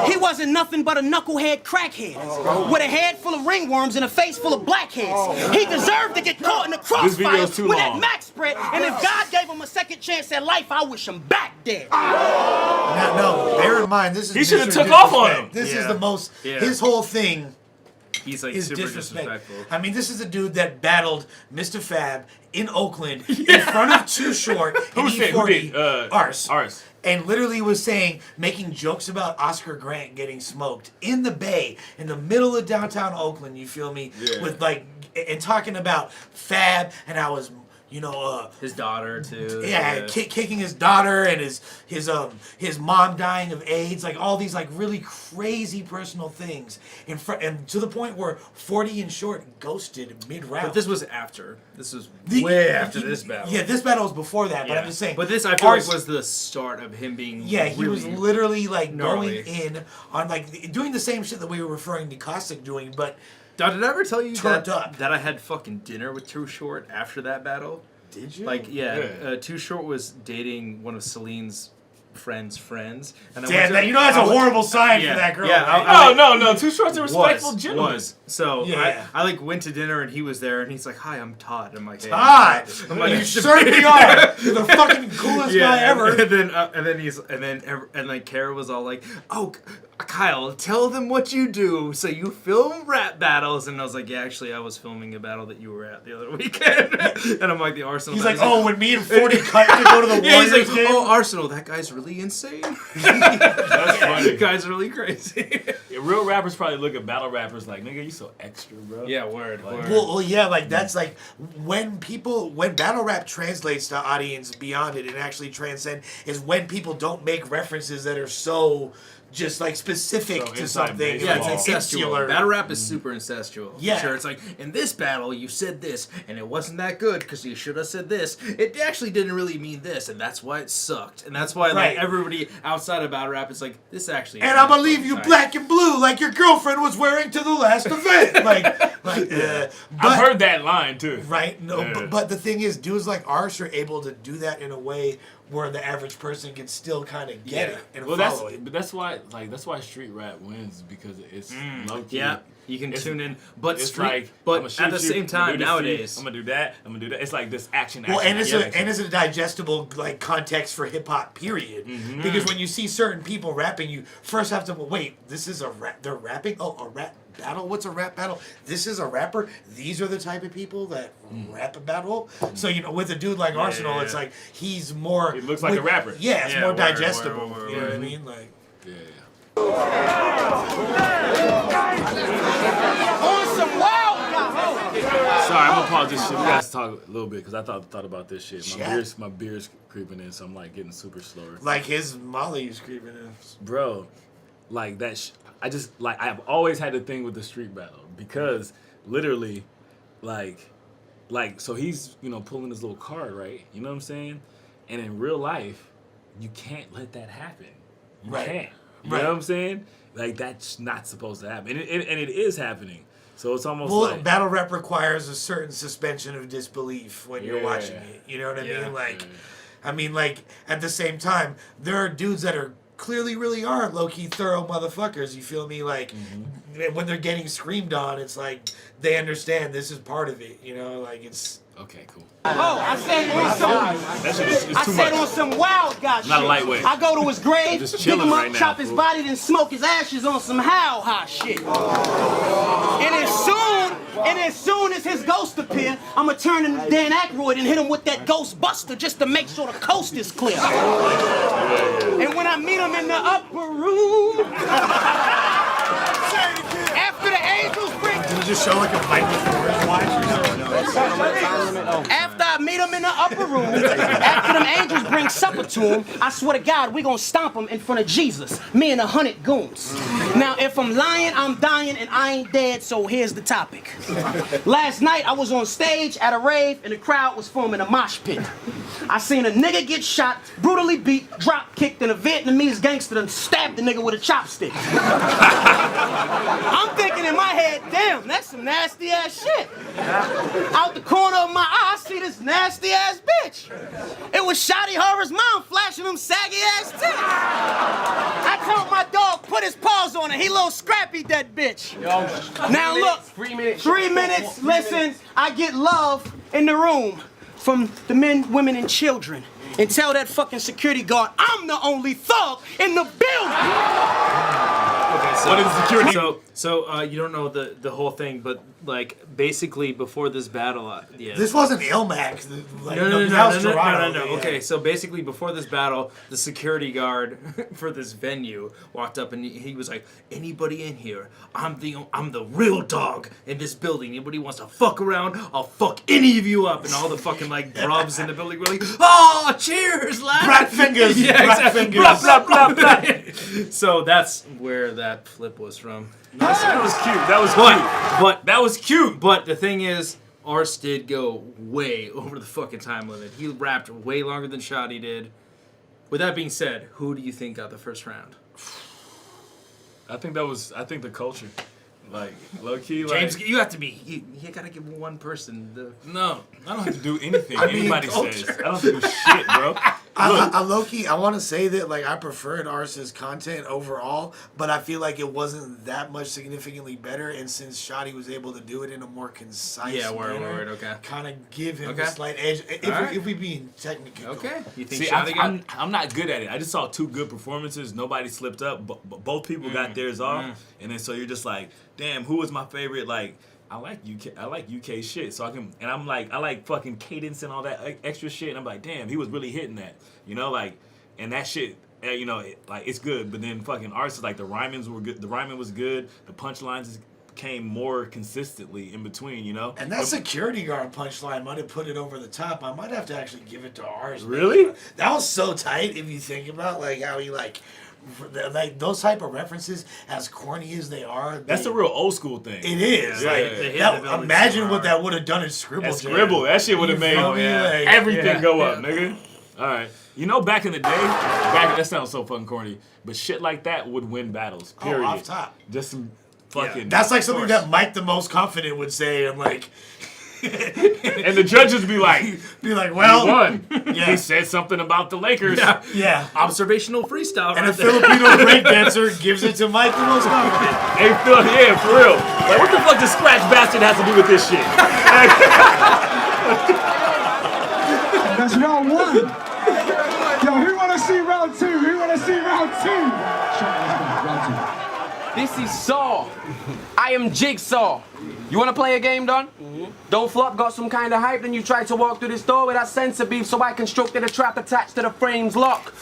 He wasn't nothing but a knucklehead crackhead with a head full of ringworms and a face full of blackheads. He deserved to get caught in the crossfire with that max spread, and if God gave him a second chance at life, I wish him back dead. Now, no, bear in mind, this is He should have took off on him. This is the most, his whole thing He's like is super disrespectful. disrespectful. I mean, this is a dude that battled Mr. Fab in Oakland in front of Too Short and E40 Ars. And literally was saying, making jokes about Oscar Grant getting smoked in the Bay, in the middle of downtown Oakland, you feel me? Yeah. With like, and talking about Fab and how his, his daughter too. Yeah, kicking his daughter and his mom dying of AIDS, like all these like really crazy personal things and to the point where 40 and Short ghosted mid-round. But this was after. This was way after this battle. Yeah, this battle was before that, but I'm just saying. But this I feel like was the start of him being. Yeah, he was literally like gnarly. going in on like doing the same shit that we were referring to Caustic doing, but. Did I ever tell you that I had fucking dinner with Too Short after that battle? Did you? Like, Too Short was dating one of Celine's friends, and damn, that's a horrible sign for that girl. Yeah, no. Too Short's a respectful gentleman. So I like went to dinner and he was there and he's like, "Hi, I'm Todd." I'm like, "Hey, Todd, I'm like, you certainly are. You're the fucking coolest guy ever." And then Kara was all like, "Oh, Kyle, tell them what you do. So you film rap battles." And I was like, "Yeah, actually, I was filming a battle that you were at the other weekend." And I'm like, "The Arsenal." He's like, "Oh, when me and 40 cut to go to the Warriors he's like, game." "Oh, Arsenal, that guy's really insane." That's funny. The guy's really crazy. Yeah, real rappers probably look at battle rappers like, "Nigga, you so extra, bro." Yeah, word. Well, yeah, like that's like when battle rap translates to audience beyond it and actually transcend is when people don't make references that are so just like specific to something. Yeah, it's incestual. Insular. Battle rap is super incestual. Yeah. Sure, it's like, in this battle, you said this, and it wasn't that good because you should have said this. It actually didn't really mean this, and that's why it sucked. And that's why like everybody outside of battle rap is like, this actually. And I'm gonna leave you black and blue like your girlfriend was wearing to the last event. I've heard that line too. Right? No, but the thing is, dudes like Ars are able to do that in a way where the average person can still kind of get it and follow it. But that's why street rap wins because it's low key. Yeah, you can tune in, but it's street, but at the same time nowadays, I'm gonna do that. It's like this action. Well, and it's a digestible like context for hip hop. Period. Mm-hmm. Because when you see certain people rapping, you first have to wait. This is a rap. They're rapping. Oh, a rap battle. What's a rap battle? This is a rapper. These are the type of people that rap a battle. So with a dude like Arsenal, it's like he's more. He looks like a rapper. Yeah, it's more digestible. Word. You know what I mean? Like. Yeah. On some wild Sorry, I'm gonna pause this shit. We gotta talk a little bit because I thought about this shit. My beer's creeping in, so I'm like getting super slower. Like his Molly's creeping in. Bro, like that. I just like I've always had a thing with the street battle because literally, like so he's pulling his little card, right? You know what I'm saying? And in real life, you can't let that happen. You can't. You know what I'm saying? Like that's not supposed to happen, and it is happening. So it's almost like battle rap requires a certain suspension of disbelief when you're watching it. You know what I mean? Like, at the same time, there are dudes that are clearly really are low-key thorough motherfuckers. You feel me? Like, when they're getting screamed on, it's like they understand this is part of it. Like it's. Okay, cool. Oh, I said on some. That shit is I too said much. on some wild guy shit. Not a lightweight. I go to his grave, Just dig chilling him up, right now, chop his fool. body, then smoke his ashes on some how shit. And as soon as his ghost appear, I'ma turn into Dan Aykroyd and hit him with that ghost buster just to make sure the coast is clear. And when I meet him in the upper room, after the angels bring. Did you just show like a fight before his wife? After I meet him in the upper room, after them angels bring supper to him, I swear to God, we gonna stomp him in front of Jesus, me and 100 goons. Now, if I'm lying, I'm dying, and I ain't dead, so here's the topic. Last night, I was on stage at a rave, and the crowd was forming a mosh pit. I seen a nigga get shot, brutally beat, drop kicked, and a Vietnamese gangster done stabbed the nigga with a chopstick. I'm thinking in my head, damn, that's some nasty ass shit. Out the corner of my eye, I see this nasty ass bitch. It was Shoddy Horroh's mom flashing them saggy ass tits. I told my dog put his paws on her. He little scrappy that bitch. Now look, 3 minutes. 3 minutes. Listen, I get love in the room from the men, women, and children. And tell that fucking security guard I'm the only thug in the building. Okay, so, What is security? So you don't know the whole thing, but like basically before this battle, yeah. This wasn't Ilmac. Like, No. that was Toronto. Yeah. Okay, so basically before this battle, the security guard for this venue walked up and he was like, "Anybody in here? I'm the real dog in this building. Anybody wants to fuck around? I'll fuck any of you up." And all the fucking like brubs in the building were like, "Oh, cheers, lad!" Brat fingers. Yeah, Brat exactly. fingers. Blah, blah, blah, blah. So that's where that flip was from. That was cute. That was cute. But That was cute. But the thing is, Ars did go way over the fucking time limit. He rapped way longer than Shoddy did. With that being said, who do you think got the first round? I think the culture. Like, low key, like. James, you have to be. You gotta give one person the. No, I don't have to do anything I mean, anybody culture. says. I don't have to do shit, bro. I low-key, I want to say that like I preferred Ars's content overall, but I feel like it wasn't that much significantly better. And since Shoddy was able to do it in a more concise manner, okay. kind of give him Okay. a slight edge. If we being technical, Okay. You think See, Shoddy got? I'm not good at it. I just saw two good performances. Nobody slipped up. But both people got theirs off. And then so you're just like, damn, who was my favorite? Like, I like UK shit. So I like fucking cadence and all that extra shit. And I'm like, damn, he was really hitting that. You know, like, and that shit, you know, it's good. But then fucking Ars is like, the rhymings were good. The rhyming was good. The punchlines came more consistently in between, you know? And that security guard punchline might have put it over the top. I might have to actually give it to Ars. Really? That was so tight if you think about like how he like those type of references, as corny as they are. That's a real old school thing. It is. Yeah, like yeah, yeah. that, They hit the imagine building what so that would have done in Scribble. That Jam. Scribble, that shit would have made feel me? Like, everything go yeah. up, nigga. All right. You know, back in the day, that sounds so fucking corny, but shit like that would win battles, period. off top. Just some fucking... That's like something that Mike the Most Confident would say. I'm like... And the judges be like, well... he won. Yeah. He said something about the Lakers. Yeah. Observational freestyle. And a right there. Filipino breakdancer gives it to Mike the Most Confident. Hey, Phil, yeah, for real. Like, what the fuck does Scratch Bastard have to do with this shit? That's round one. Yo, who wanna see round two? Who wanna see round two? Round two. This is Saw. I am Jigsaw. You wanna play a game, Don? Don't flop, got some kind of hype, then you try to walk through this door with that sensor beef so I constructed a trap attached to the frame's lock.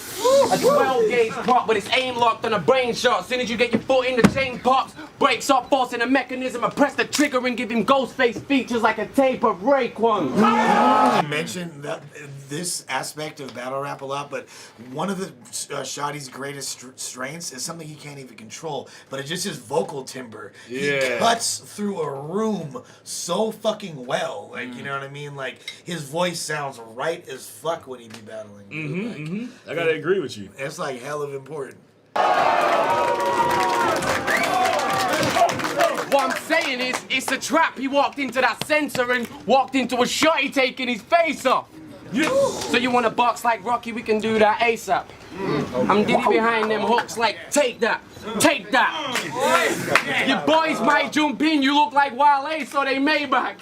A 12 gauge prop with its aim locked on a brain shot. Soon as you get your foot in, the chain pops, breaks off, forcing the mechanism, I press the trigger and give him ghost face features like a tape of Raekwon. You mentioned that this aspect of battle rap a lot, but one of the Shoddy's greatest strengths is something he can't even control, but it's just his vocal timbre. Yeah. He cuts through a room so fucking well. Like, you know what I mean? Like, his voice sounds right as fuck when he be battling. Like, I gotta agree with you. it's like hell of important. What I'm saying is, it's a trap. He walked into that sensor and walked into a shotty taking his face off. So you want to box like Rocky? We can do that ASAP. I'm Diddy behind them hooks like, take that, take that. Your boys might jump in, you look like Wale, so they Maybach.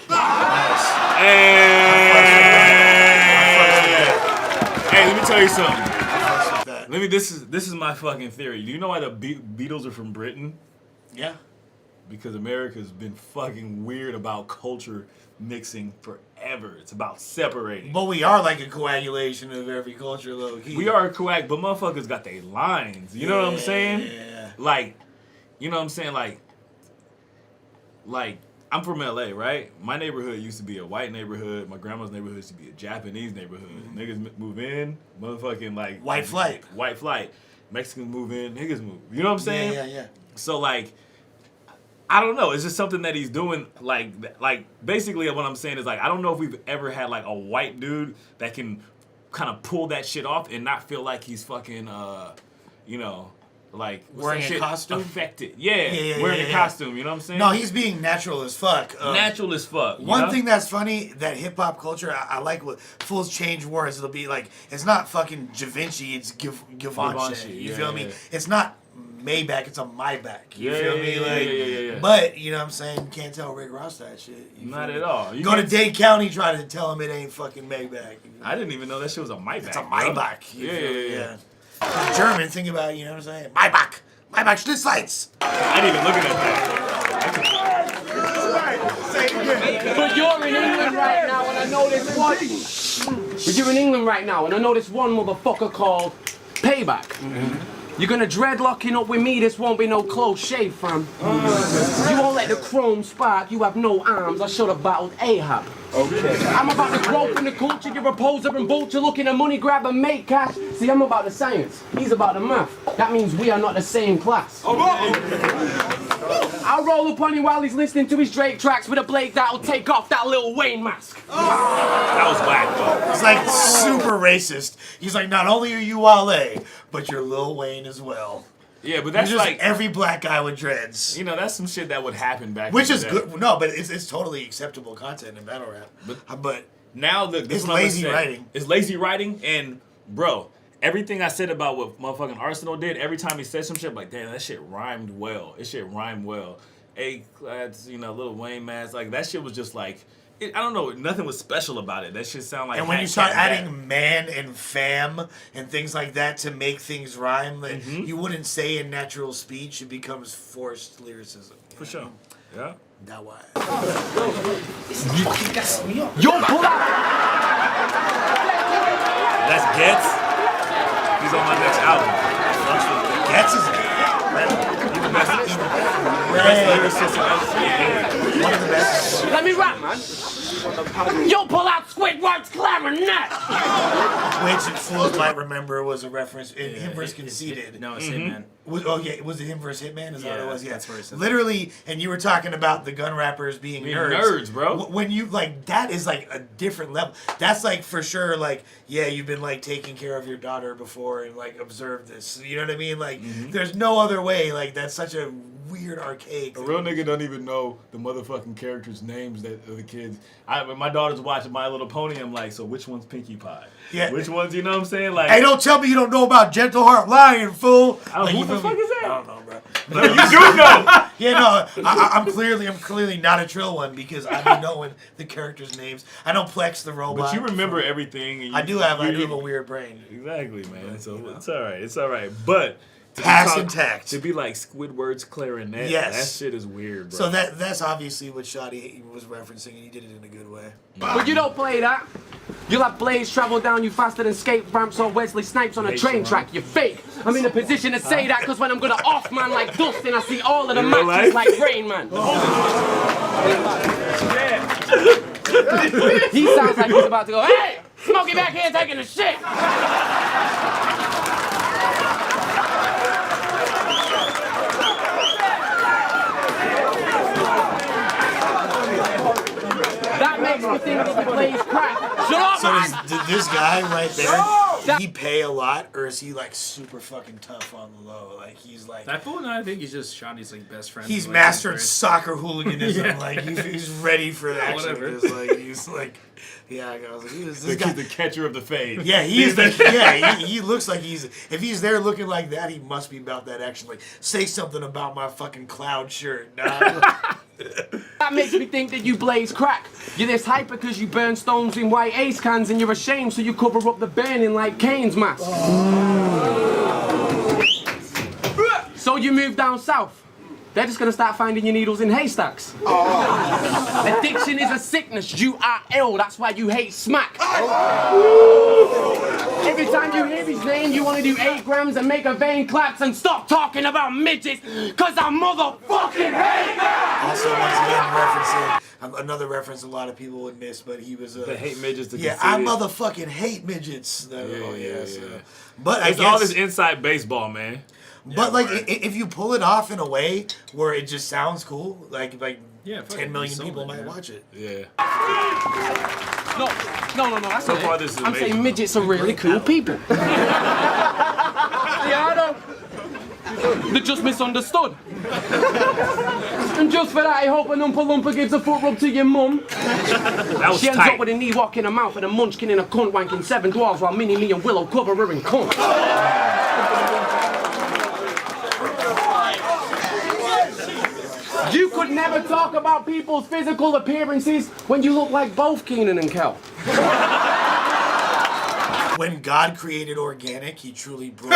Hey, let me tell you something. This is my fucking theory. Do you know why the Beatles are from Britain? Yeah. Because America's been fucking weird about culture mixing forever. It's about separating. But we are like a coagulation of every culture, low key. We are a coag, but motherfuckers got their lines. You know what I'm saying? Yeah. Like, you know what I'm saying? Like, I'm from LA, right? My neighborhood used to be a white neighborhood. My grandma's neighborhood used to be a Japanese neighborhood. Niggas move in, motherfucking like white flight. White flight. Mexicans move in, niggas move. You know what I'm saying? Yeah. So like, I don't know. It's just something that he's doing. Like basically what I'm saying is like, I don't know if we've ever had like a white dude that can kind of pull that shit off and not feel like he's fucking, you know, like wearing a costume. Affected. Yeah, wearing a costume. You know what I'm saying? No, he's being natural as fuck. Natural as fuck. One thing that's funny, that hip hop culture, I like what fools change words. It'll be like, it's not fucking Givenchy, it's Givenchy. You feel me? It's not Maybach, it's a Maybach. You feel me? Yeah. But, you know what I'm saying? You can't tell Rick Ross that shit. Not at all. Go to Dade County, try to tell him it ain't fucking Maybach. I didn't even know that shit was a Maybach. It's a Maybach. Yeah. German, think about it, you know what I'm saying? Maybach Schlitzlights. I didn't even look at that. But you're in England right now, and I know this one. But you're in England right now, and I know this one motherfucker called Payback. You're gonna dreadlocking up with me, this won't be no close shave, fam. You won't let the chrome spark, you have no arms, I should have battled Ahab. Okay. I'm about the growth in the culture, you're a poser and vulture looking at money, grab and make cash. See, I'm about the science, he's about the math. That means we are not the same class. I'll roll up on you while he's listening to his Drake tracks with a blade that'll take off that Lil Wayne mask. That was whack, though. It's like super racist. He's like, not only are you Wale, but you're Lil Wayne as well. Yeah, but that's just like every black guy with dreads. You know, that's some shit that would happen back. Which is good. No, but it's totally acceptable content in battle rap. But now look, this it's lazy writing. It's lazy writing, and bro, everything I said about what motherfucking Arsenal did, every time he said some shit, I'm like, damn, that shit rhymed well. It shit rhymed well. A-clads, you know, Lil Wayne mask, like that shit was just like, I don't know, nothing was special about it. That shit sound like. And when you start adding man and fam and things like that to make things rhyme, like you wouldn't say in natural speech, it becomes forced lyricism. For sure. Yeah. That why. Yo, pull out. That's Getz. He's on my next album. Getz is He's the best. One of the best. Let me rap, man. Yo, pull out Squidward's clarinet. Which fools might remember was a reference in him versus Conceited. No, it's Hitman. Was it him versus Hitman? Is that what it was? Yeah, that's where it says literally. And you were talking about the gun rappers being nerds, bro. When you like, that is like a different level. That's like for sure. Like, yeah, you've been like taking care of your daughter before and like observed this. You know what I mean? Like, there's no other way. Like, that's such a weird archaic. A real nigga don't even know the motherfucking characters' names that of the kids. When my daughter's watching My Little Pony, I'm like, so which one's Pinkie Pie? Yeah. Which one's, you know what I'm saying? Like, hey, don't tell me you don't know about Gentle Heart Lion, fool. Like, who the fuck is that? I don't know, bro. No, you do know. Yeah, no, I'm clearly not a trill one because I've been knowing the characters' names. I know Plex the robot. But you remember everything. And I do have a weird brain. Exactly, man. So it's all right. It's all right. But past intact. To be like Squidward's clarinet, yes, that shit is weird, bro. So that's obviously what Shoddy was referencing, and he did it in a good way. But you don't play that. You'll have blades travel down you faster than skate ramps or Wesley Snipes on a train track. You're fake. I'm in a position to say that because when I'm gonna off man like Dustin, I see all of the matches like Rain Man. He sounds like he's about to go, hey, Smokey back here taking a shit. That makes me think that the blaze crack. Shut up, so this guy right there, he pay a lot, or is he like super fucking tough on the low? Like he's like that fool? No, I think he's just Shotty's like best friend. he's like, mastered soccer hooliganism. Yeah. Like he's ready for that. Whatever. Shit. Like he's like, yeah. I was like, this He's guy. the catcher of the fade. Yeah, he is. Yeah, he looks like he's. If he's there looking like that, he must be about that action. Like, say something about my fucking cloud shirt, dog. That makes me think that you blaze crack. You're this hyper because you burn stones in white ace cans and you're ashamed, so you cover up the burning like Kane's mask. So you move down south. They're just gonna start finding your needles in haystacks. Addiction is a sickness. You are ill. That's why you hate smack. Every time you hear his name, you want to do 8 grams and make a vein collapse and stop talking about midgets, cause I motherfucking hate them. Also, once again, referencing another reference a lot of people would miss, but he was They hate midgets. yeah, I motherfucking hate midgets. Yeah. But I It's guess all this inside baseball, man. But like, if you pull it off in a way where it just sounds cool, like Yeah, 10 million people might watch it. Yeah. No, that's So not far, it. this is I'm amazing. saying midgets are really cool people. Yeah, I know. They're just misunderstood. And just for that, I hope an Oompa Loompa gives a foot rub to your mum. That was She ends tight. up with a knee walk in her mouth and a munchkin in a cunt wanking 7 dwarves while Minnie, me and Willow cover her in cunt. You could never talk about people's physical appearances when you look like both Keenan and Kel. When God created organic, he truly broke.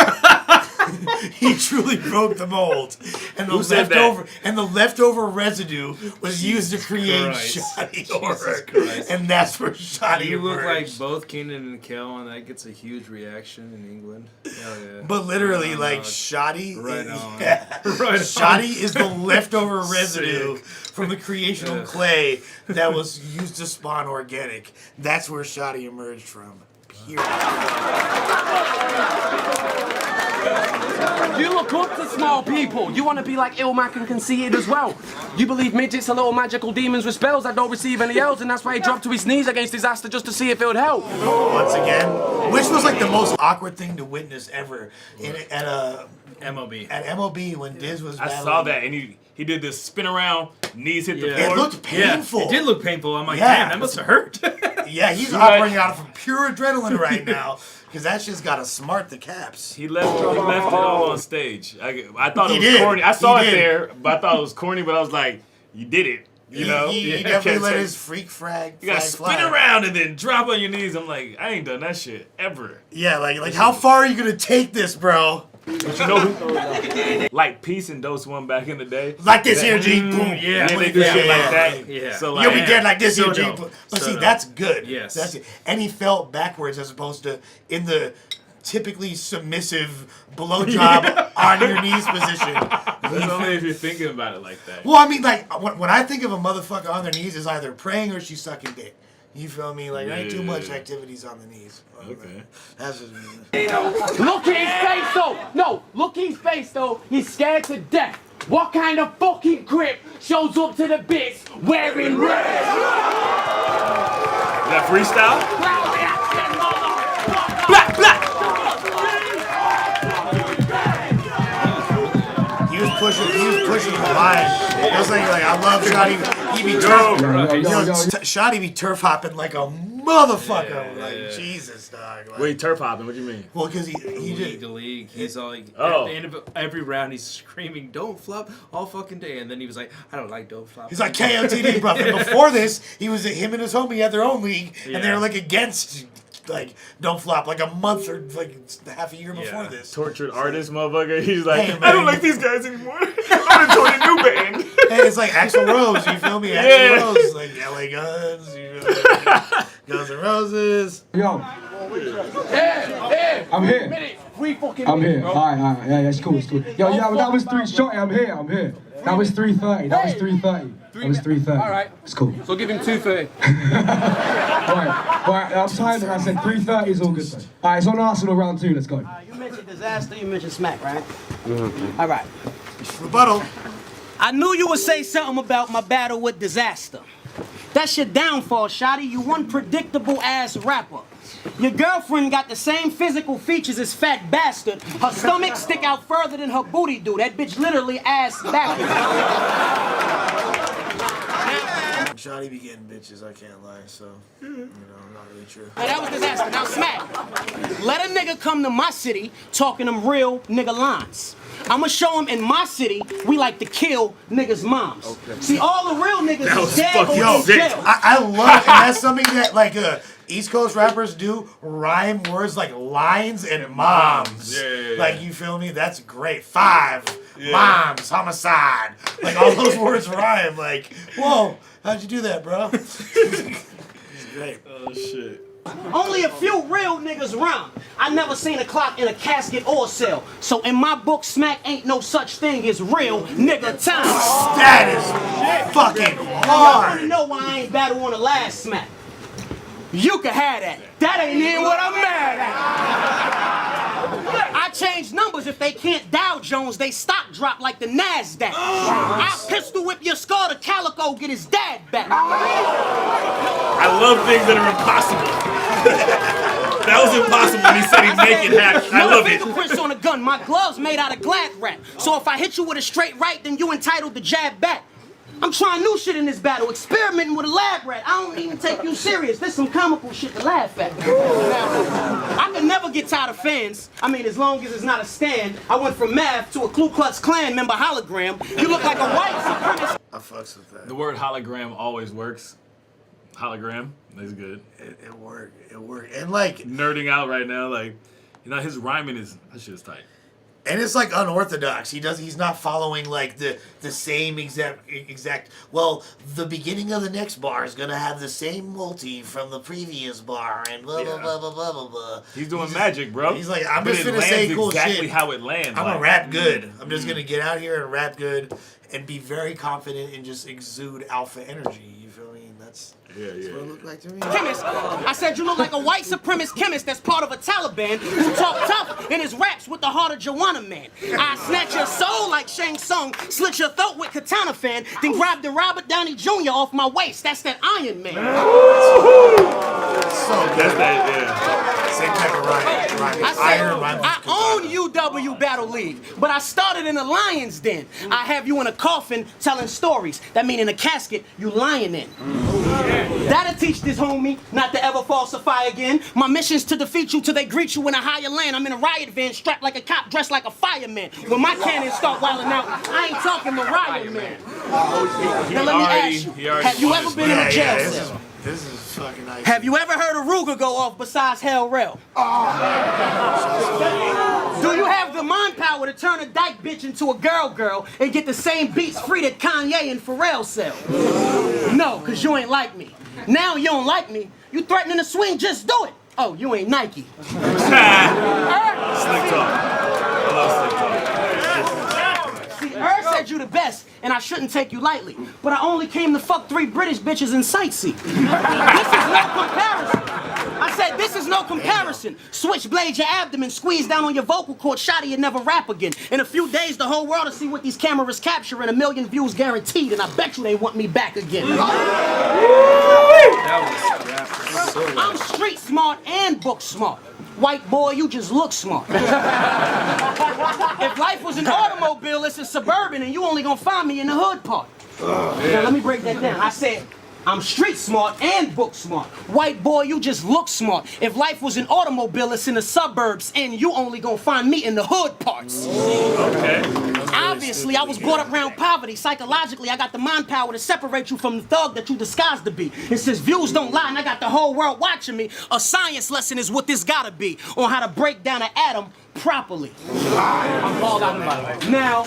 He truly broke the mold, and Who said that? the leftover residue was used to create Christ. Shoddy Jesus Horror, Christ. and that's where Shoddy You look like emerged. both Keenan and Kel, and that gets a huge reaction in England. Hell yeah. But literally, Right on, like dog. Shoddy, Right on. yeah. Right on. Shoddy is the leftover residue from the creation of Yeah. clay that was used to spawn organic. That's where Shoddy emerged from. Period. You look up to small people. You want to be like Ilmac and conceited as well. You believe midgets are little magical demons with spells that don't receive any else, and that's why he dropped to his knees against disaster just to see if it would help. Once again, which was like the most awkward thing to witness ever at MLB. MLB when Diz was I battling. saw that, and he did this spin around, knees hit the Yeah. floor. It looked painful. Yeah, it did look painful. I'm like, Yeah. damn, that must have hurt. Yeah, he's Right. operating out of pure adrenaline right now because that shit's got to smart the caps. He left it all on stage. I thought He it was did. corny. I saw He it did. there, but I thought it was corny. But I was like, you did it. You know, he You definitely can't let say- his freak flag. You gotta flag spin fly. around and then drop on your knees. I'm like, I ain't done that shit ever. Yeah, like how far are you gonna take this, bro? But you know who? Like Peace and Dose One back in the day. Like this here, G. Boom. Yeah, they do shit like that. Yeah. So like, You'll be dead like this here, So G. dope. But So see, dope. that's good. Yes. That's it. And he fell backwards as opposed to in the typically submissive blowjob on your knees position. That's only if you're thinking about it like that. Well, I mean, like when I think of a motherfucker on their knees, is either praying or she's sucking dick. You feel me? Like there ain't too much activities on the knees. Okay. That's just me. Look at his face though. No, look at his face though. He's scared to death. What kind of fucking crip shows up to the bits wearing red? Is that freestyle? Black, black. He was pushing the line. I was like I love Shoddy. He be Shoddy be turf hopping like a motherfucker. Like Jesus, dog. Like, Wait, turf hopping? What do you mean? well, because he League just to league. He's all like, Oh. at the end of every round, he's screaming, "Don't flop!" all fucking day. And then he was like, "I don't like don't flop." he's like KOTD, bro. And before this, he was him and his homie had their own league, and they Yeah. were like against like don't flop like a month or like half a year before Yeah. this. Tortured artist, motherfucker. He's like, Hey, I man. don't like these guys anymore. I'm gonna join a new band. Hey, it's like Axl Rose, you feel me? Axl Rose, like LA Guns, you feel me? Guns N' Roses. Yo, Here, I'm here. minute. 3 fucking I'm minutes, here. bro. Alright, yeah, it's cool, it's cool. Yo, yeah, that was 3 shotty, I'm here. That was 3:30, that was 3:30. That was 3:30. Alright. It's cool. So give him 230. Alright, I'm tired and I said 3:30 is all good though. Alright, it's on Arsenal round 2, let's go. You mentioned disaster, you mentioned smack, right? All right. Rebuttal. I knew you would say something about my battle with disaster. That's your downfall, Shoddy. You one predictable ass rapper. Your girlfriend got the same physical features as Fat Bastard. Her stomach stick out further than her booty do. That bitch literally ass backwards. Shoddy be getting bitches, I can't lie, so, you know, not really true. Now that was disaster. Now smack. Let a nigga come to my city talking them real nigga lines. I'ma show him in my city, we like to kill niggas' moms. Okay. See, all the real niggas is dead or in jail. I love it, and that's something that, like, East Coast rappers do, rhyme words like lines and moms. Yeah. Like, you feel me? That's great. 5, moms, homicide. Like, all those words rhyme. Like, whoa, how'd you do that, bro? It's great. Oh, shit. Only a few real niggas rhyme. I never seen a clock in a casket or cell. So in my book, smack ain't no such thing as real nigga time. That is fucking Y'all hard. wanna know why I ain't battle on the last smack? You can have that. That ain't even what I'm mad at. I change numbers if they can't Dow Jones, they stock drop like the NASDAQ. I pistol whip your skull to Calico, get his dad back. I love things that are impossible. That was impossible when he said he'd make it happen. I love it. Fingerprints on a gun, my gloves made out of glad wrap. So if I hit you with a straight right, then you entitled to jab back. I'm trying new shit in this battle, experimenting with a lab rat. I don't even take you serious. This some comical shit to laugh at. I can never get tired of fans. I mean, as long as it's not a stand. I went from math to a Ku Klux Klan member hologram. You look like a white supremacist. I fucks with that. The word hologram always works. Hologram, that's good. It worked. It worked. And like nerding out right now, like, you know, his rhyming is, that shit is tight. And it's like unorthodox. He's not following like the same exact. Well, the beginning of the next bar is gonna have the same multi from the previous bar, and blah blah blah blah blah blah blah. He's doing magic, bro. He's like, I'm but just gonna say cool exactly shit. how it lands. I'm like, gonna rap good. I'm just gonna get out here and rap good, and be very confident and just exude alpha energy. You feel me? And that's what it looked like to me. Chemist. I said you look like a white supremacist chemist that's part of a Taliban who talk tough in his raps with the heart of Joanna Man. I snatch your soul like Shang Tsung, slit your throat with Katana Fan, then grab the Robert Downey Jr. off my waist. That's that Iron Man. So good. Same type of rhyme. I own UW Battle League, but I started in a lion's den. I have you in a coffin telling stories. That mean in a casket you lying in. That'll teach this homie not to ever falsify again. My mission's to defeat you till they greet you in a higher land. I'm in a riot van strapped like a cop, dressed like a fireman. When my cannons start wilding out, I ain't talking Mariah Man. Now let me ask you, have you ever been in a jail cell? This is fucking nice. Have you ever heard a Ruger go off besides Hell Rail? Do you have the mind power to turn a dyke bitch into a girl and get the same beats free that Kanye and Pharrell sell? No, cause you ain't like me. Now you don't like me. You threatening to swing, just do it. Oh, you ain't Nike. Slick talk. I love slick talk. Said you the best, and I shouldn't take you lightly. But I only came to fuck 3 British bitches and sightsee. This is no comparison. I said this is no comparison. Switchblade your abdomen, squeeze down on your vocal cord, Shoddy, and never rap again. In a few days, the whole world will see what these cameras capture, and 1 million views guaranteed, and I bet you they want me back again. I'm street smart and book smart. White boy, you just look smart. If life was an automobile, it's a Suburban, and you only gonna find me in the hood part. Now let me break that down. I said, I'm street smart and book smart. White boy, you just look smart. If life was an automobile, it's in the suburbs, and you only gonna find me in the hood parts. Okay. Obviously, I was brought up around poverty. Psychologically, I got the mind power to separate you from the thug that you disguised to be. It says views don't lie, and I got the whole world watching me. A science lesson is what this gotta be on how to break down an atom properly. I'm balled out by the way. Now,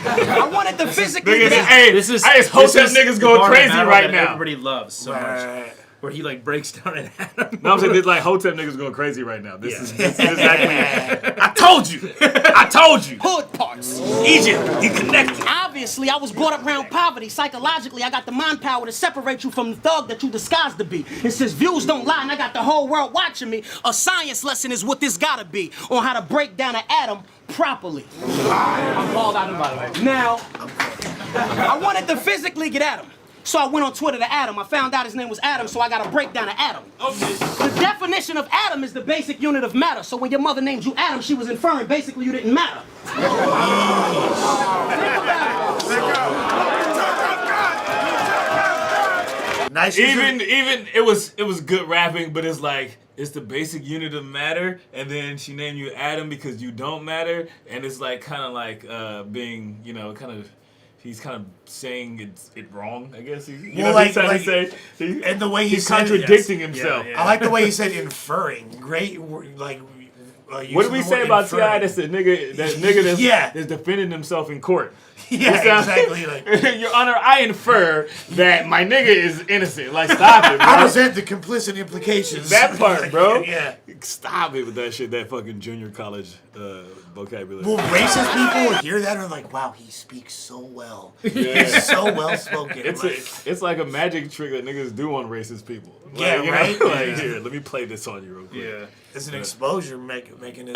I wanted to physically. Hey, this is. I just hope that nigga's going crazy right now. Everybody loves so much. Where he like breaks down an atom. No, I'm saying this like Hotep niggas going crazy right now. This is exactly. I told you. I told you. Hood parts. Egypt, you connected. Obviously, I was brought up around poverty. Psychologically, I got the mind power to separate you from the thug that you disguised to be. It says views don't lie, and I got the whole world watching me. A science lesson is what this gotta be on how to break down an atom properly. I'm balled out by the way. Now, I wanted to physically get at him. So I went on Twitter to Adam. I found out his name was Adam, so I got a breakdown of Adam. Okay. The definition of Adam is the basic unit of matter. So when your mother named you Adam, she was inferring basically you didn't matter. Nice. Even it was good rapping, but it's like it's the basic unit of matter, and then she named you Adam because you don't matter, and it's like kind of like being, you know, kind of. He's kind of saying it's wrong, I guess. You know what he's trying to say? And the way he's contradicting himself. Yeah. I like the way he said inferring. Great, like. What did we say about T.I.? That's the nigga. That nigga that's defending himself in court. Yeah, exactly. Like, Your Honor, I infer that my nigga is innocent. Like, stop it, bro. I resent the complicit implications. That part, bro. Yeah. Stop it with that shit. That fucking junior college vocabulary. Well, racist people hear that and are like, "Wow, he speaks so well. Yeah. He's so well spoken." It's like a magic trick that niggas do on racist people. Like, Yeah, you right. Know? Like, here, let me play this on you real quick. Yeah. It's an exposure mechanism.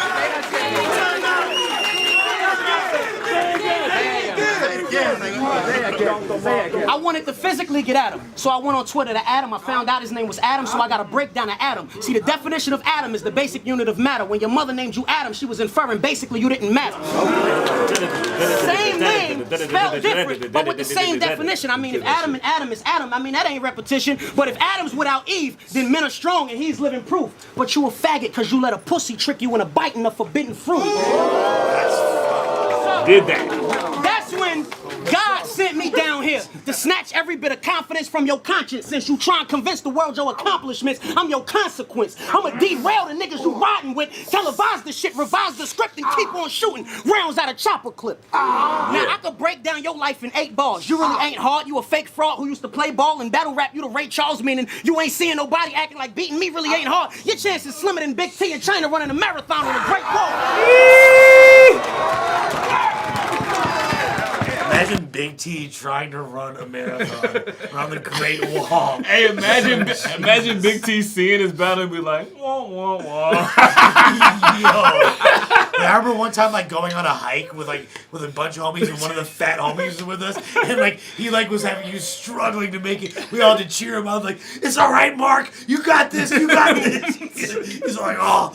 I wanted to physically get Adam, so I went on Twitter to Adam. I found out his name was Adam, so I got a breakdown of Adam. See, the definition of Adam is the basic unit of matter. When your mother named you Adam, she was inferring basically you didn't matter. Same name, spelled different, but with the same definition. I mean, if Adam and Adam is Adam, I mean, that ain't repetition. But if Adam's without Eve, then men are strong and he's living proof. But you a faggot because you let a pussy trick you into biting the forbidden fruit. Did that. That's when God sent me down here to snatch every bit of confidence from your conscience. Since you try and convince the world your accomplishments, I'm your consequence. I'ma derail the niggas you riding with, televise the shit, revise the script, and keep on shooting rounds out of chopper clip. Now, I could break down your life in 8 bars. You really ain't hard. You a fake fraud who used to play ball and battle rap. You the Ray Charles, meaning you ain't seeing nobody acting like beating me really ain't hard. Your chance is slimmer than Big T in China running a marathon on the Great Wall. Imagine Big T trying to run a marathon around the Great Wall. Hey, imagine Big T seeing his battle and be like, wah, wah, wah. Yo. I remember one time like going on a hike with a bunch of homies and one of the fat homies was with us and like he like was struggling to make it. We all had to cheer him on like, it's all right, Mark, you got this, you got this. He's like, oh.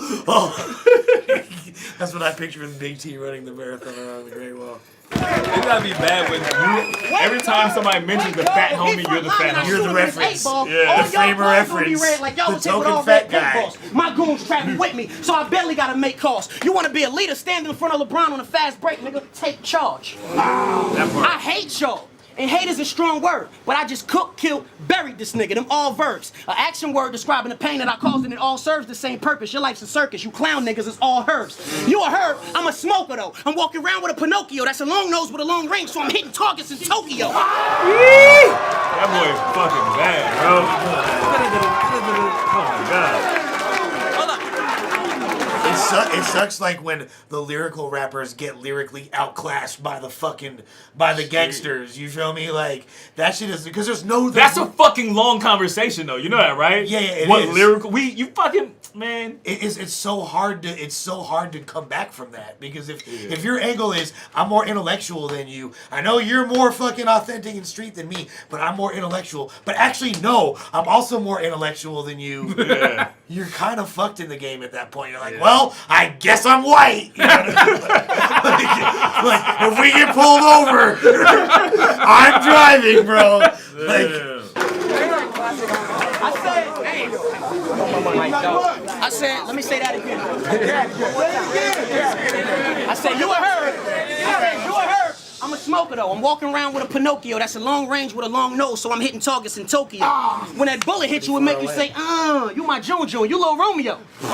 That's what I picture with Big T running the marathon around the Great Wall. It gotta be bad when every time somebody mentions the fat homie, you're the fat homie. You're the reference. Yeah. The frame of reference. The token fat guy. My goons trapping with me, so I barely gotta make calls. You wanna be a leader, stand in front of LeBron on a fast break, nigga, take charge. I hate y'all. And hate is a strong word, but I just cooked, killed, buried this nigga, them all verbs. An action word describing the pain that I caused and it all serves the same purpose. Your life's a circus, you clown niggas, it's all herbs. You a herb, I'm a smoker though. I'm walking around with a Pinocchio, that's a long nose with a long range, so I'm hitting targets in Tokyo. That boy is fucking bad, bro. Oh my God. It sucks like when the lyrical rappers get lyrically outclassed by the gangsters. You feel me? Like that shit is because there's no. That's a fucking long conversation though. You know that, right? Yeah, it what is. Lyrical? You fucking man. It's so hard to come back from that because if your angle is I'm more intellectual than you, I know you're more fucking authentic and street than me, but I'm more intellectual. But actually, no, I'm also more intellectual than you. Yeah. You're kind of fucked in the game at that point. You're like, well, I guess I'm white. You know what I mean? like, if we get pulled over, I'm driving, bro. I said, let me say that again. I said, you a herb. You a herb. I'm a smoker though. I'm walking around with a Pinocchio. That's a long range with a long nose, so I'm hitting targets in Tokyo. When that bullet hit you, it make you say, you my June, you little Romeo. You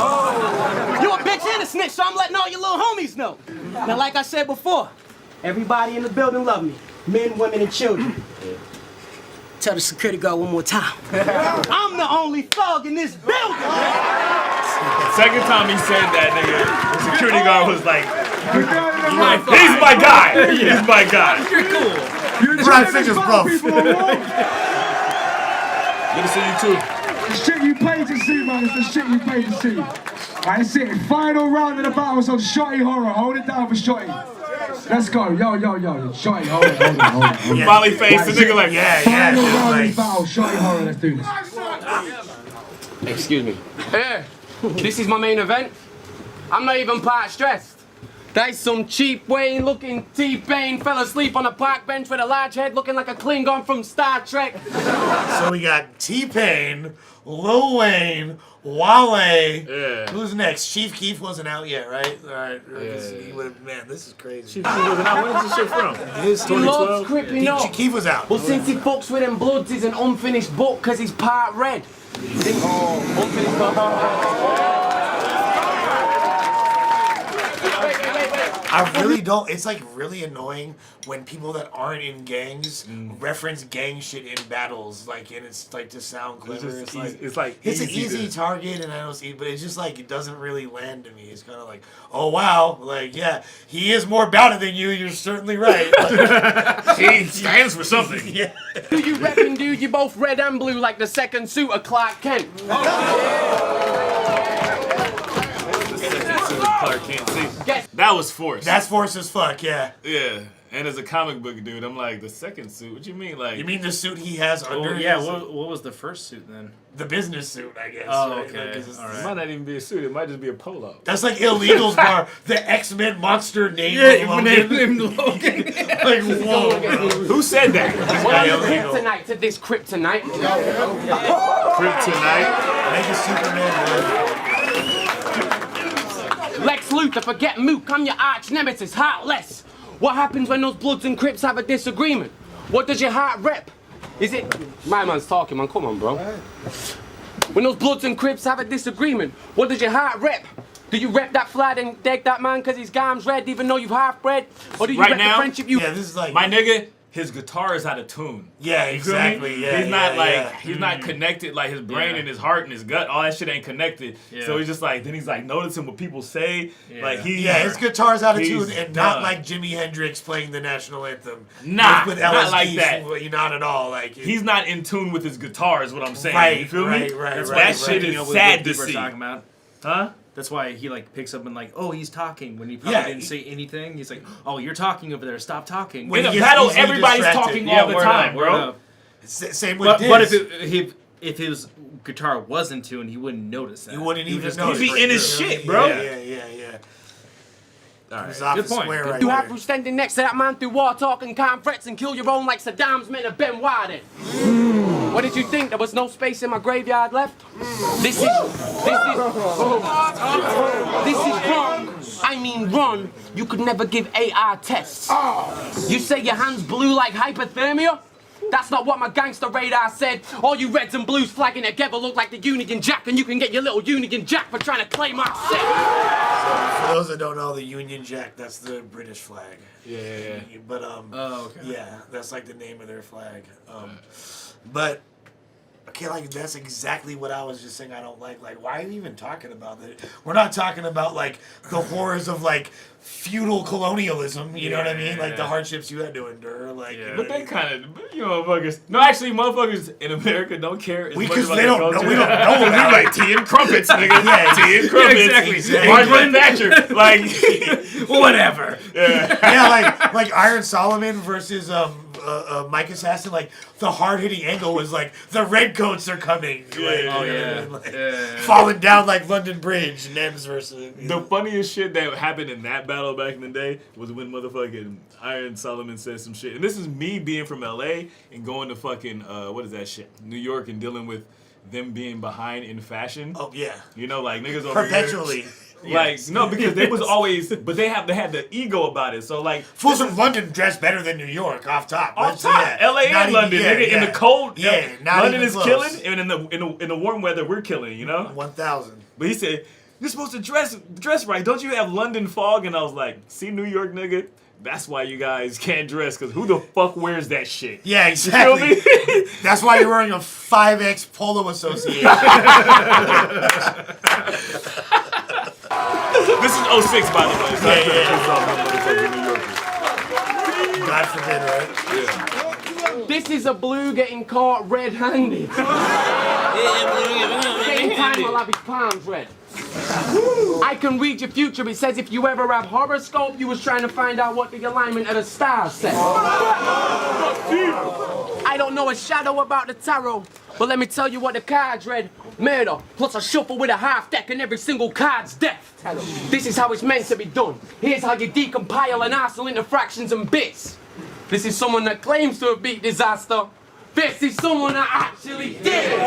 a bitch and a snitch, so I'm letting all your little homies know. Now, like I said before, everybody in the building love me. Men, women, and children. Tell the security guard one more time. I'm the only thug in this building. Second time he said that, nigga, the security guard was like, he's my guy. He's my guy. You're cool. You're Brian Fisher's bro. Good to see you too. The shit you paid to see, man, is the shit you paid to see. Alright, that's it. Final round of the battle is on Shotty Horror. Hold it down for Shotty. Let's go. Yo. Shotty, hold on. Yeah. Molly face, the nigga like, Final just round like- of battle. Shotty horror. Let's do this. Excuse me. Hey, this is my main event. I'm not even part stressed. That's some cheap Wayne looking T-Pain fell asleep on a park bench with a large head looking like a Klingon from Star Trek. So we got T-Pain, Lil Wayne, Wale. Yeah. Who's next? Chief Keef wasn't out yet, right? All right. Yeah. Man, this is crazy. Chief Keef wasn't out. When is this shit from? He loves creeping up. Chief Keef was out. Well, since he fucks with them bloods, he's an unfinished book because he's part red. Unfinished book. I really don't. It's like really annoying when people that aren't in gangs reference gang shit in battles, like, and it's like to sound clever. It's an easy target, and I don't see, but it's just like it doesn't really land to me. It's kind of like, oh wow, like yeah, he is more about it than you. You're certainly right. He stands for something. Yeah. Who you reppin', dude? You both red and blue like the second suit of Clark Kent. Clark can't see. That was forced. That's forced as fuck. Yeah. Yeah. And as a comic book dude, I'm like, the second suit? What you mean? Like, You mean the suit he has under? Oh, yeah, what was the first suit then? The business suit, I guess. Oh, right? okay. Like, All it right. might not even be a suit. It might just be a polo. That's like Illegals Bar, the X-Men monster named Logan. Named Logan. Like, whoa, bro. Who said that? What are you kryptonite to this kryptonite? Kryptonite. Make a Superman. Lex Luthor, forget Mook, I'm your arch nemesis, Heartless. What happens when those Bloods and Crips have a disagreement? What does your heart rep? Is it... My man's talking, man, come on, bro. When those Bloods and Crips have a disagreement, what does your heart rep? Do you rep that flat and deck that man because his gums red even though you've half-bred? Or do you Right rep now? the friendship you... Yeah, this is like... My nigga, his guitar is out of tune. Yeah, You feel me? exactly. Yeah, he's not yeah, like yeah. he's not connected. Like his brain Yeah. and his heart and his gut, all that shit ain't connected. Yeah. So he's just like then he's like noticing what people say. Yeah. Like he Yeah, his guitar's out of tune, he's and not done. like Jimi Hendrix playing the national anthem. Nah, with not LSD, like that. Not at all. Like He's not in tune with his guitar, is what I'm saying. Right, you feel right, me? right, That's right, that right. shit You is know what sad to people are see. talking about. Huh? That's why he like picks up and like, oh, he's talking when he probably Yeah, didn't say anything. He's like, oh, you're talking over there. Stop talking. When In a he gets battle, easily everybody's distracted. talking Yeah, all the word time, up, word bro. up. Same with But Diz. if his guitar was in tune, he wouldn't notice that. You wouldn't He would even just notice. He'd be in his shit, bro. Yeah. All He's right. off Good the point. square Good right You have there. you standing next to that man through war talking calm threats and kill your own like Saddam's men of Ben Laden. What did you think? There was no space in my graveyard left? This is wrong. I mean run. You could never give AR tests. You say your hands blue like hypothermia? That's not what my gangster radar said. All you reds and blues flagging together look like the Union Jack, and you can get your little Union Jack for trying to claim my set. For those that don't know, the Union Jack, that's the British flag. Yeah. But Oh, okay. yeah, that's like the name of their flag. But okay, like that's exactly what I was just saying. I don't like. Like, why are you even talking about that? We're not talking about like the horrors of like feudal colonialism. You know what I mean? Like the hardships you had to endure. Like, you know But what I they mean? kind of, you know, motherfuckers. No, actually, motherfuckers in America don't care as much Because about they their don't know. culture. We don't know They're about like it. tea and crumpets, nigga. Yeah, Tea and crumpets. exactly. Margaret Thatcher. Like, Whatever. Yeah, like Iron Solomon versus Mike Assassin. Like the hard hitting angle was like the redcoats are coming. Like, Oh, you know what I yeah. mean? Like, Yeah. falling down like London Bridge. Nems versus. the funniest shit that happened in that battle back in the day was when motherfucking Iron Solomon said some shit. And this is me being from LA and going to fucking, what is that shit? New York and dealing with them being behind in fashion. Oh yeah. You know, like niggas over Perpetually. here. Like, no, because they was always, but they had the ego about it. So like, Fools from London dress better than New York off top. off Let's- top, yeah. LA Not and even- London, yeah, nigga. In yeah. the cold, Yeah, not London even is close. killing, and in the warm weather, we're killing. You know. 1,000. But he said, "You're supposed to dress right. Don't you have London fog?" And I was like, "See, New York, nigga. That's why you guys can't dress, because who the fuck wears that shit?" Yeah, You feel exactly. me? That's why you're wearing a 5X Polo Association. This is 06, by the way. So Yeah, I yeah. piss off my motherfucking New Yorkers. God forbid, right? This is a blue getting caught red-handed. Same time I'll have his palms red. I can read your future. It says if you ever have horoscope, you was trying to find out what the alignment of the stars said. I don't know a shadow about the tarot, but let me tell you what the cards read. Murder, plus a shuffle with a half deck and every single card's death. This is how it's meant to be done. Here's how you decompile an arsenal into fractions and bits. This is someone that claims to have beat disaster. This is someone that actually did it.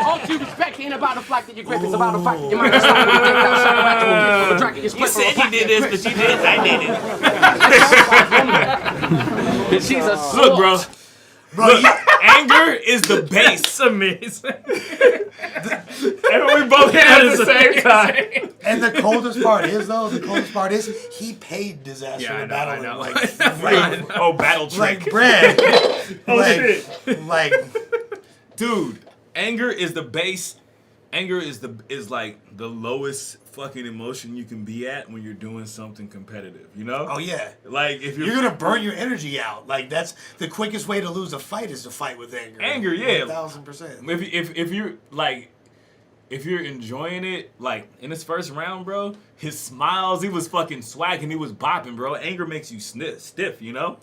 All due respect ain't about the fact that you're grip, it's about the fact that you might have stopped and take that shadow back to a gift from a dragon you split. You said you did this, but you did. I did it. She's a Look, bro. Bro, Anger is the base. It's amazing. And we both hit at the same time. and the coldest part is he paid disaster Yeah, I to know, battle I know. him. Oh, battle trick. Like bread. Oh, shit. Like, dude, anger is the base. Anger is like the lowest fucking emotion you can be at when you're doing something competitive, you know? oh yeah. Like if You're gonna burn your energy out. Like that's the quickest way to lose a fight is to fight with anger. Anger, yeah. 1000%. if you're like, if you're enjoying it, like in his first round, bro, his smiles, he was fucking swagging, he was bopping, bro. Anger makes you stiff, you know?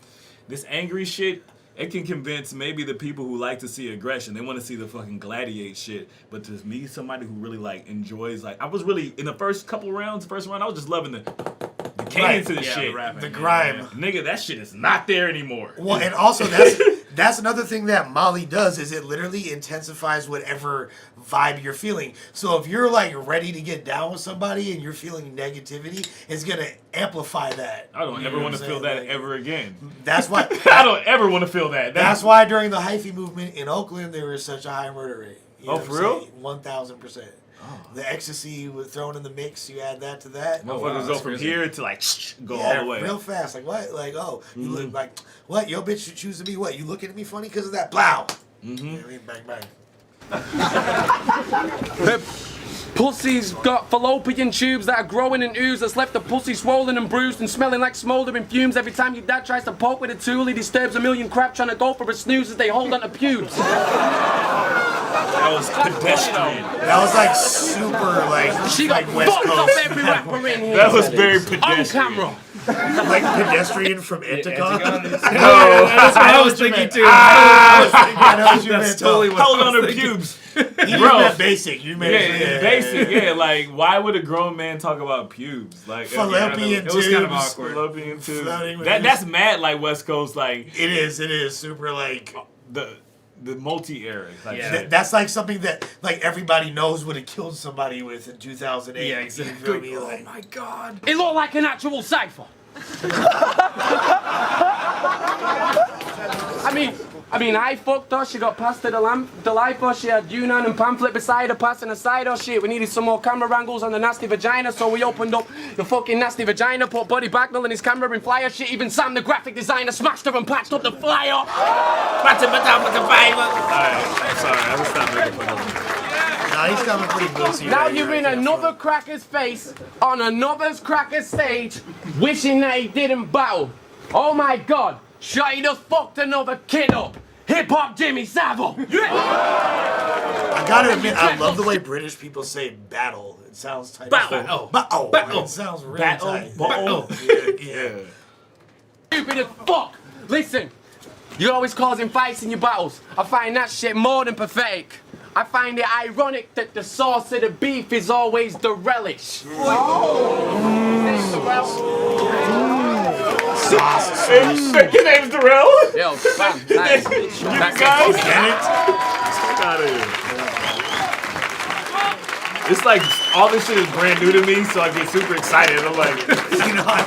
This angry shit, it can convince maybe the people who like to see aggression. They want to see the fucking gladiate shit. But to me, somebody who really like enjoys, like I was really in the first couple rounds, first round, I was just loving the cadence of the shit, the grime. nigga. That shit is not there anymore. Well, and also that's another thing that Molly does is it literally intensifies whatever vibe you're feeling. So if you're like ready to get down with somebody and you're feeling negativity, it's gonna amplify that. I don't ever want to feel that ever again. That's why I don't ever want to feel that. That's why during the hyphy movement in Oakland there was such a high murder rate. You know Oh, for real? 1,000%. The ecstasy was thrown in the mix. You add that to that. Motherfuckers go from here to like go Yeah, all the way. real fast. Like what? Like you look like what? Yo, bitch, you choosing me? What? You looking at me funny because of that? Blow. You know what I mean? Bang bang. Pussy's got fallopian tubes that are growing in ooze that's left the pussy swollen and bruised and smelling like smouldering fumes. Every time your dad tries to poke with a tool, he disturbs a million crap trying to go for a snooze as they hold onto pubes. That was pedestrian. That was like super like She got like West fucked up Coast. every rapper in here. That was very On pedestrian. camera. Like pedestrian from Anticon. That's what I was thinking too. I know what you That's meant. totally what Hold I on was her thinking. pubes. You Bro. just meant basic. You meant Basic, yeah. Like, why would a grown man talk about pubes? Like, Fallopian It was kind of tubes. awkward. fallopian tubes. Floating with That's mad like West Coast, like It is super like the multi-era. Like, Yeah. shit. that's like something that like everybody knows would have killed somebody with in 2008. Yeah, You exactly. feel me? Oh Like, my god. It looked like an actual cipher. I mean, I fucked her. She got past to the lifer. She had Yunnan and pamphlet beside her, passing aside her. Shit, we needed some more camera angles on the nasty vagina, so we opened up the fucking nasty vagina, put Buddy Backnell and his camera in flyer. Shit, even Sam, the graphic designer, smashed her and patched up the flyer. Alright, sorry, I will stop making fun of him. nah, he's coming pretty boozy. Now right? you're in another cracker's face on another cracker's stage, wishing that he didn't battle. Oh my God, Shotty just fucked another kid up. Hip Hop Jimmy Savile. I gotta admit, I love the way British people say battle. It sounds tight. Battle. Battle. Battle. It sounds really Battle. tight. Battle. Yeah. Stupid as fuck. Listen, you're always causing fights in your battles. I find that shit more than pathetic. I find it ironic that the sauce of the beef is always the relish. Sauce. Your name's Darrell? Yo, fam, nice. Guys? It's like all this shit is brand new to me, so I get super excited. I'm like, You know how I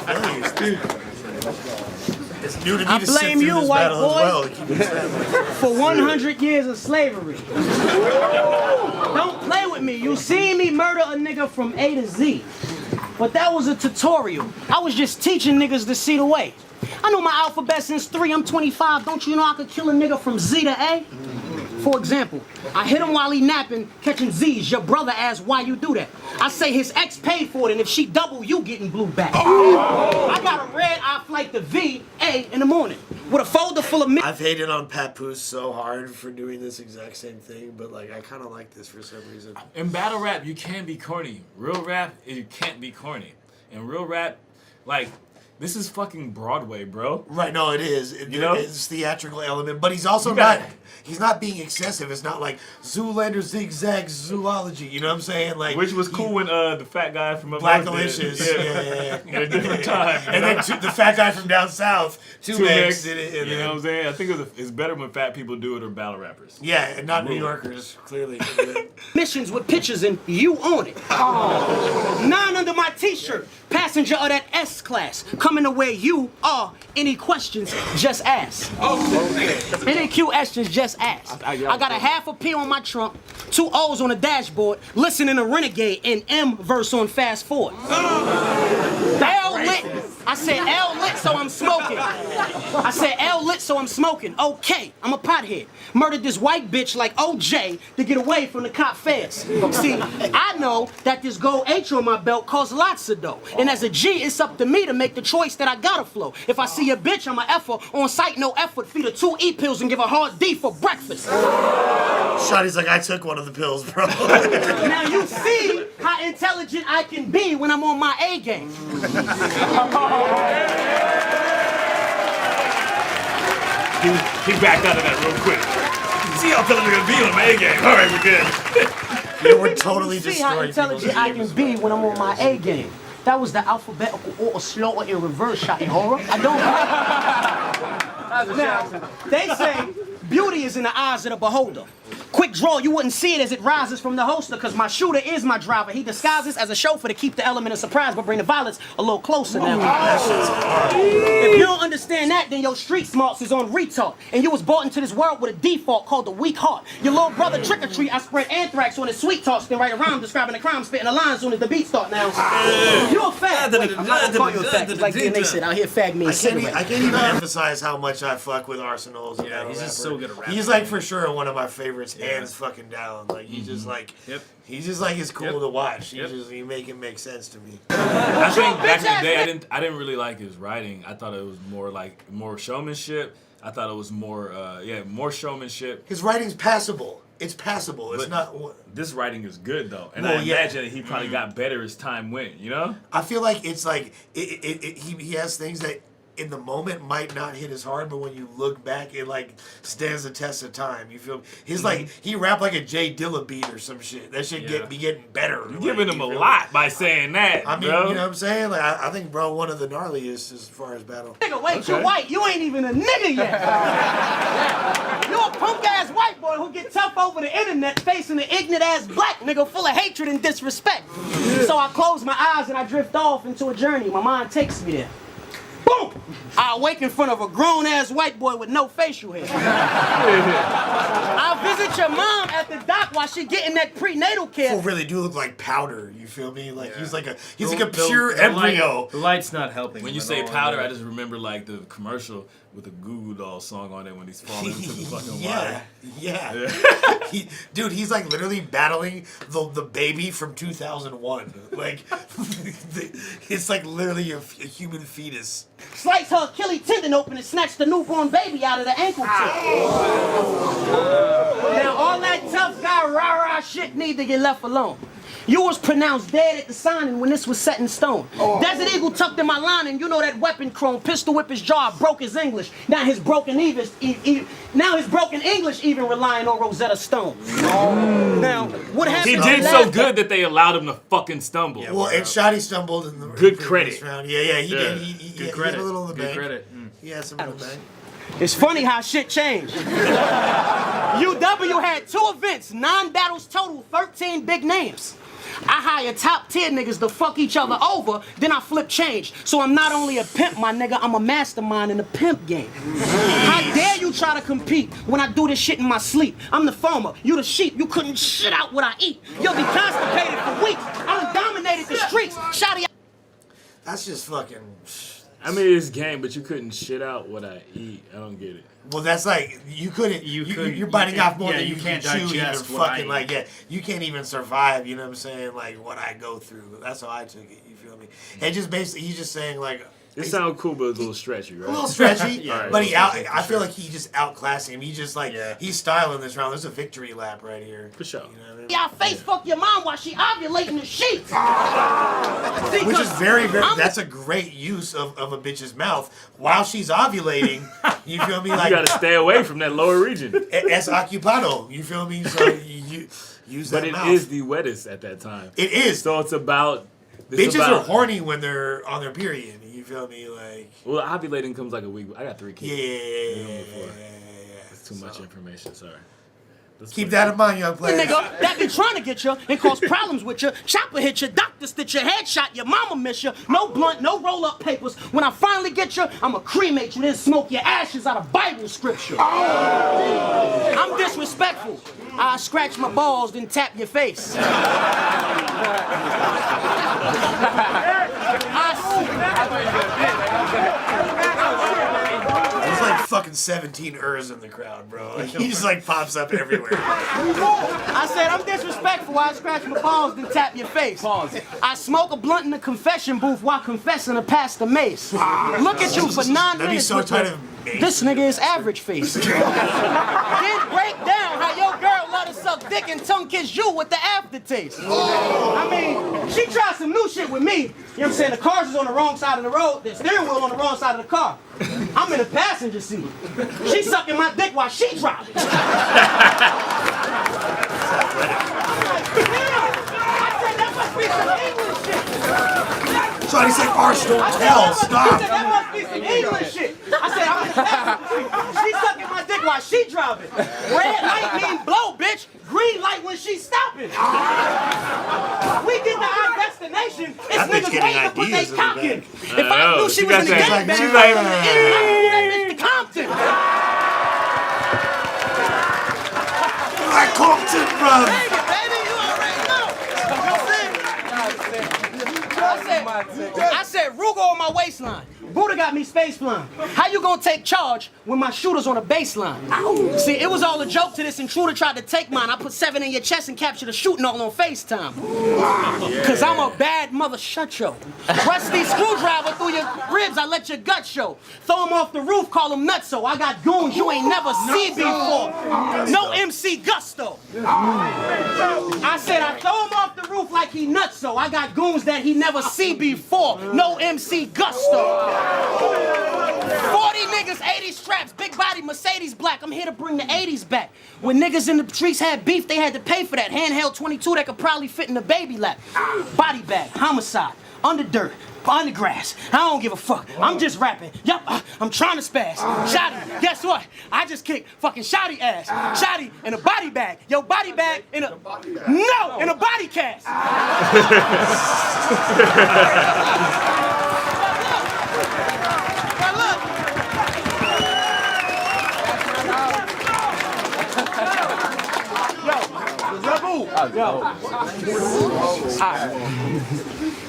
feel you. It's new to me I to sit blame through you, this white battle boy. as well. Keep it separate. For 100 years of slavery. Don't play with me. You seen me murder a nigga from A to Z. But that was a tutorial. I was just teaching niggas to see the way. I know my alphabet since 3. I'm 25. Don't you know I could kill a nigga from Z to A? For example, I hit him while he napping, catching Z's. Your brother asked why you do that. I say his ex paid for it, and if she double, you getting blue back. I got a red eye like the V, A in the morning with a folder full of I've hated on Papoose so hard for doing this exact same thing, but like I kind of like this for some reason. In battle rap, you can be corny. Real rap, you can't be corny. In real rap, like, this is fucking Broadway, bro. Right, no, it is. You know? It's theatrical element, but he's also he's not being excessive. It's not like Zoolander zigzag zoology. You know what I'm saying? Like, which was cool when the fat guy from up Black north did it. Delicious, yeah. At a different time. And then the fat guy from down south, Two Megs did it. You know what I'm saying? I think it's better when fat people do it or battle rappers. Yeah, and not New Yorkers, clearly. missions with pictures and you on it. Oh. 9 under my t-shirt. Passenger of that S class. Coming to where you are. Any questions, just ask. Any questions, just ask. I got a half a P on my trunk, 2 O's on the dashboard, listening to Renegade and M verse on fast forward. L lit. I said L lit, so I'm smoking. I said L lit, so I'm smoking. Okay, I'm a pothead. Murdered this white bitch like OJ to get away from the cop fast. See, I know that this gold H on my belt costs lots of dough. And as a G, it's up to me to make the choice that I gotta flow. If I see a bitch, I'm an effort. On site, no effort. Feed her 2 E pills and give her hard D for breakfast. Shotty's like, I took one of the pills, bro. Now you see how intelligent I can be when I'm on my A game. He backed out of that real quick. See how intelligent I can be on my A game. All right, we're good. You were totally See how intelligent I can be when I'm on my A game. That was the alphabetical order slaughter in reverse, Shotty Horroh. I don't. Now, they say beauty is in the eyes of the beholder. Quick draw, you wouldn't see it as it rises from the holster, because my shooter is my driver. He disguises as a chauffeur to keep the element of surprise, but bring the violence a little closer now. If you don't understand that, then your street smarts is on retard. And you was brought into this world with a default called the weak heart. Your little brother trick or treat, I spread anthrax on his sweet talk, then write a rhyme describing the crime, spitting the lines soon as the beat start now. You a fag. Wait, I'm not gonna call you a fag. Like they said, out here fag me I can't even emphasize how much I fuck with Arsenal. Yeah, he's just so good at rapping. He's like for sure one of my favorites, hands fucking down. Like he's just like, he's just like it's cool to watch. He make it make sense to me. I think back in the day, I didn't really like his writing. I thought it was more showmanship. I thought it was more more showmanship. His writing's passable. It's passable. It's not. This writing is good though, and I imagine that he probably got better as time went. You know. I feel like it's like he has things that in the moment might not hit as hard, but when you look back, it like stands the test of time. You feel he's like he rapped like a Jay Dilla beat or some shit. That shit be getting better. You're giving him a lot by saying that. I mean, bro. you know what I'm saying? Like I think bro one of the gnarliest as far as battle. Nigga, wait, you're white. You ain't even a nigga yet. You're a punk ass white boy who get tough over the internet facing an ignorant ass black nigga full of hatred and disrespect. So I close my eyes and I drift off into a journey. My mind takes me there. Boom! I awake in front of a grown-ass white boy with no facial hair. I'll visit your mom at the dock while she getting that prenatal care. People really do look like powder. You feel me? Like he's like a pure embryo. The light's not helping. When you say powder, I just remember like the commercial with the Goo Goo Doll song on it when he's falling into the fucking water. Yeah. Dude, he's like literally battling the baby from 2001. Like, it's like literally a human fetus. Slice her Achilles tendon open and snatch the newborn baby out of the ankle tip. Now all that tough guy rah-rah shit need to get left alone. You was pronounced dead at the signing when this was set in stone. Desert Eagle tucked in my line, and you know that weapon chrome. Pistol whip his jaw, broke his English. Now his broken English even relying on Rosetta Stone. Now, what happened? He did so good that they allowed him to fucking stumble. Yeah, well, and Shoddy stumbled in the good credit round. Yeah, he did. Good credit. He had a little in the Good bank. credit. He had some in the bank. It's funny how shit changed. UW had 2 events, 9 battles total, 13 big names. I hire top tier niggas to fuck each other over, then I flip change. So I'm not only a pimp, my nigga, I'm a mastermind in the pimp game. How dare you try to compete when I do this shit in my sleep? I'm the farmer, you the sheep, you couldn't shit out what I eat. You'll be constipated for weeks. I done dominated the streets. Shoddy. That's just fucking. I mean, it's game, but you couldn't shit out what I eat. I don't get it. Well, that's like you couldn't. You're biting off more than you can chew. Even fucking like you can't even survive. You know what I'm saying? Like what I go through. That's how I took it. You feel me? And just basically, he's just saying like. It sounds cool, but it's a little stretchy, right? A little stretchy, Yeah, but I for feel like he just outclassed him. He just he's styling this round. There's a victory lap right here. For sure. You know what I mean? Y'all face fuck your mom while she ovulating the sheets. Which is very, that's a great use of a bitch's mouth while she's ovulating. You feel me? Like You gotta stay away from that lower region. Es occupado. You feel me? So you use that But it mouth. is the wettest at that time. It is. So it's about. Bitches are horny when they're on their period. You feel me? Like Well, ovulating comes like a week. I got 3 kids. yeah. It's too much information. Sorry. Let's Keep play. that in mind, young The player. nigga that be trying to get you and cause problems with you. Chopper hit you, doctor stitch your headshot, your mama miss you. No blunt, no roll up papers. When I finally get you, I'ma cremate you, then smoke your ashes out of Bible scripture. I'm disrespectful. I scratch my balls, then tap your face. There's like fucking 17 Rs in the crowd, bro. Like, he just like pops up everywhere. I said, I'm disrespectful while I scratch my balls, then tap your face. Pause. I smoke a blunt in the confession booth while confessing to Pastor Mace. Look at you for 9 That'd be minutes. so with tight the- of me. This nigga is average face. Then break down how your girl let her suck dick and tongue kiss you with the aftertaste. I mean, she tried some new shit with me. You know what I'm saying? The car's is on the wrong side of the road, the steering wheel on the wrong side of the car. I'm in the passenger seat. She sucking my dick while she driving. I said, that must be some English shit. So he's like, Arsenal, I said, tell, stop. that must be some English shit. I said, I'm in the passenger seat. She sucking my dick while she driving. Red light mean blow, bitch. Green light when she stopping. We get to our destination. It's That bitch niggas getting waiting to put ideas they in cock the in. back. If I knew she was in the got gang that. bang, She's I'd like, move that bitch to Compton. Like Compton, bro. Baby, you already know. I said, Ruger on my waistline. Buddha got me space flying. How you gonna take charge when my shooter's on a baseline? See, it was all a joke to this intruder tried to take mine. I put 7 in your chest and captured the shooting all on FaceTime. Cause I'm a bad mother shut yo. Rusty screwdriver through your ribs, I let your gut show. Throw him off the roof, call him nutso. I got goons you ain't never seen before. No MC Gusto. I said I throw him off the roof like he nutso. I got goons that he never see before. No MC Gusto. 40 niggas, 80 straps, big body Mercedes black. I'm here to bring the 80s back. When niggas in the streets had beef, they had to pay for that. Handheld 22 that could probably fit in the baby lap. Body bag, homicide, under dirt, under grass. I don't give a fuck. I'm just rapping. Yup, I'm trying to spaz. Shoddy, guess what? I just kicked fucking Shoddy ass. Shoddy in a body bag. Yo, body bag in a... No, in a body cast.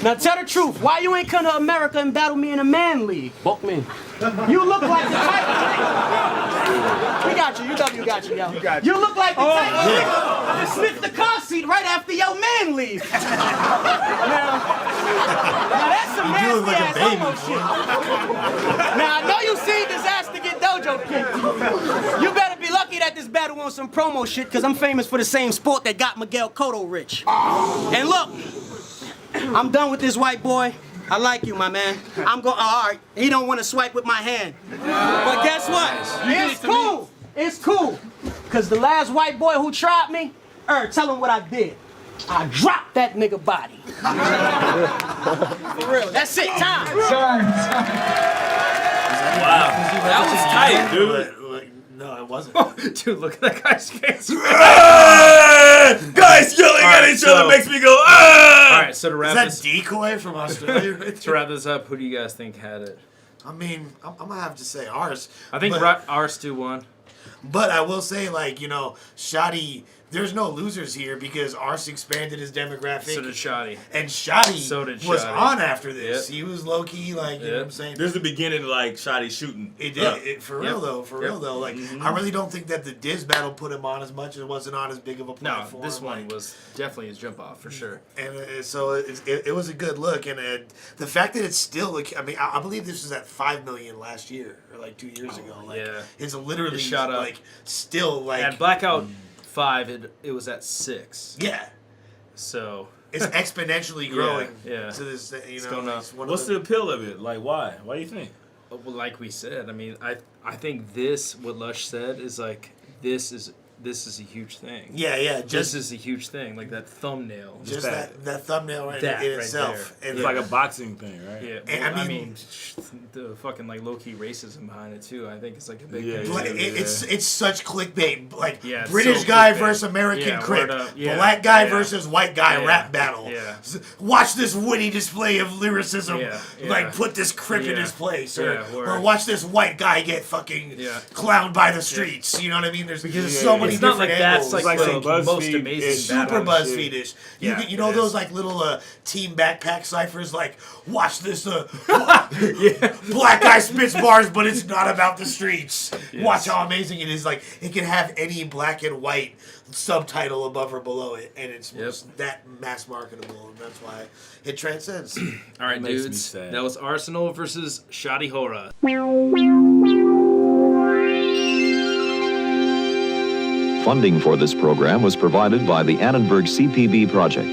Now tell the truth, why you ain't come to America and battle me in a man league? Fuck me. You look like the type of nigga. We got you, UW got you, yo. You look like the type of nigga to sniff the car seat right after your man leaves. Now that's some look nasty like a ass baby. homo shit. Now I know you seen Disaster get dojo kicked. You better be lucky that this battle on some promo shit, cause I'm famous for the same sport that got Miguel Cotto rich. And look, I'm done with this white boy. I like you, my man. I'm going, all right, he don't want to swipe with my hand. But guess what? It's cool. It's cool. Because the last white boy who tried me, tell him what I did. I dropped that nigga body. For real, that's it, time. Wow. That was tight, dude. No, it wasn't. Dude, look at that guy's face. Guys yelling at each other makes me go, All right, so to wrap Is that this, decoy from Australia? to wrap this up, who do you guys think had it? I mean, I'm gonna have to say ours. I think but, Ars 2-1. but I will say, like, you know, Shoddy there's no losers here because Ars expanded his demographic. So did Shoddy. And Shoddy was Shoddy. on after this. Yep. He was low key, like, you know what I'm saying? This is the beginning of like Shoddy shooting. It did. For real though. Like, I really don't think that the Diz battle put him on as much. It wasn't on as big of a No, platform. this one was definitely his jump off for sure. And so it was a good look. And the fact that it's still, like, I mean, I believe this was at 5 million last year or like 2 years ago. Like, yeah. It's literally It shot up. like still like. At Blackout 5, it was at 6. Yeah. So it's exponentially growing. Yeah. To this, you know. going up. it's one What's of the appeal of it? Like, why? Why do you think? Well, like we said, I mean, I think this, what Lush said, is like this is a huge thing. Yeah. This is a huge thing. Like that thumbnail. Just that thumbnail in right itself. there. And It's like a boxing thing, right? Yeah, And I mean, the fucking like low key racism behind it too. I think it's like a big thing. Like, it's such clickbait. Like it's British so guy clickbait. versus American crip, word up. Yeah, black guy yeah. versus white guy Yeah, rap battle. yeah. Watch this witty display of lyricism. Yeah, Like put this crip in Yeah. his place, Yeah, or word. watch this white guy get fucking clowned by the streets. You know what I mean? There's so many It's not different like angles. that's like the BuzzFeed most is amazing Super battle. BuzzFeedish. Yeah, You know it those is. like little team backpack ciphers, like watch this black guy spits bars, but it's not about the streets. Yes. Watch how amazing it is. Like it can have any black and white subtitle above or below it, and it's just that mass marketable, and that's why it transcends. All right, Makes me dudes. sad. That was Arsenal versus Shoddy Horror. Funding for this program was provided by the Annenberg CPB Project.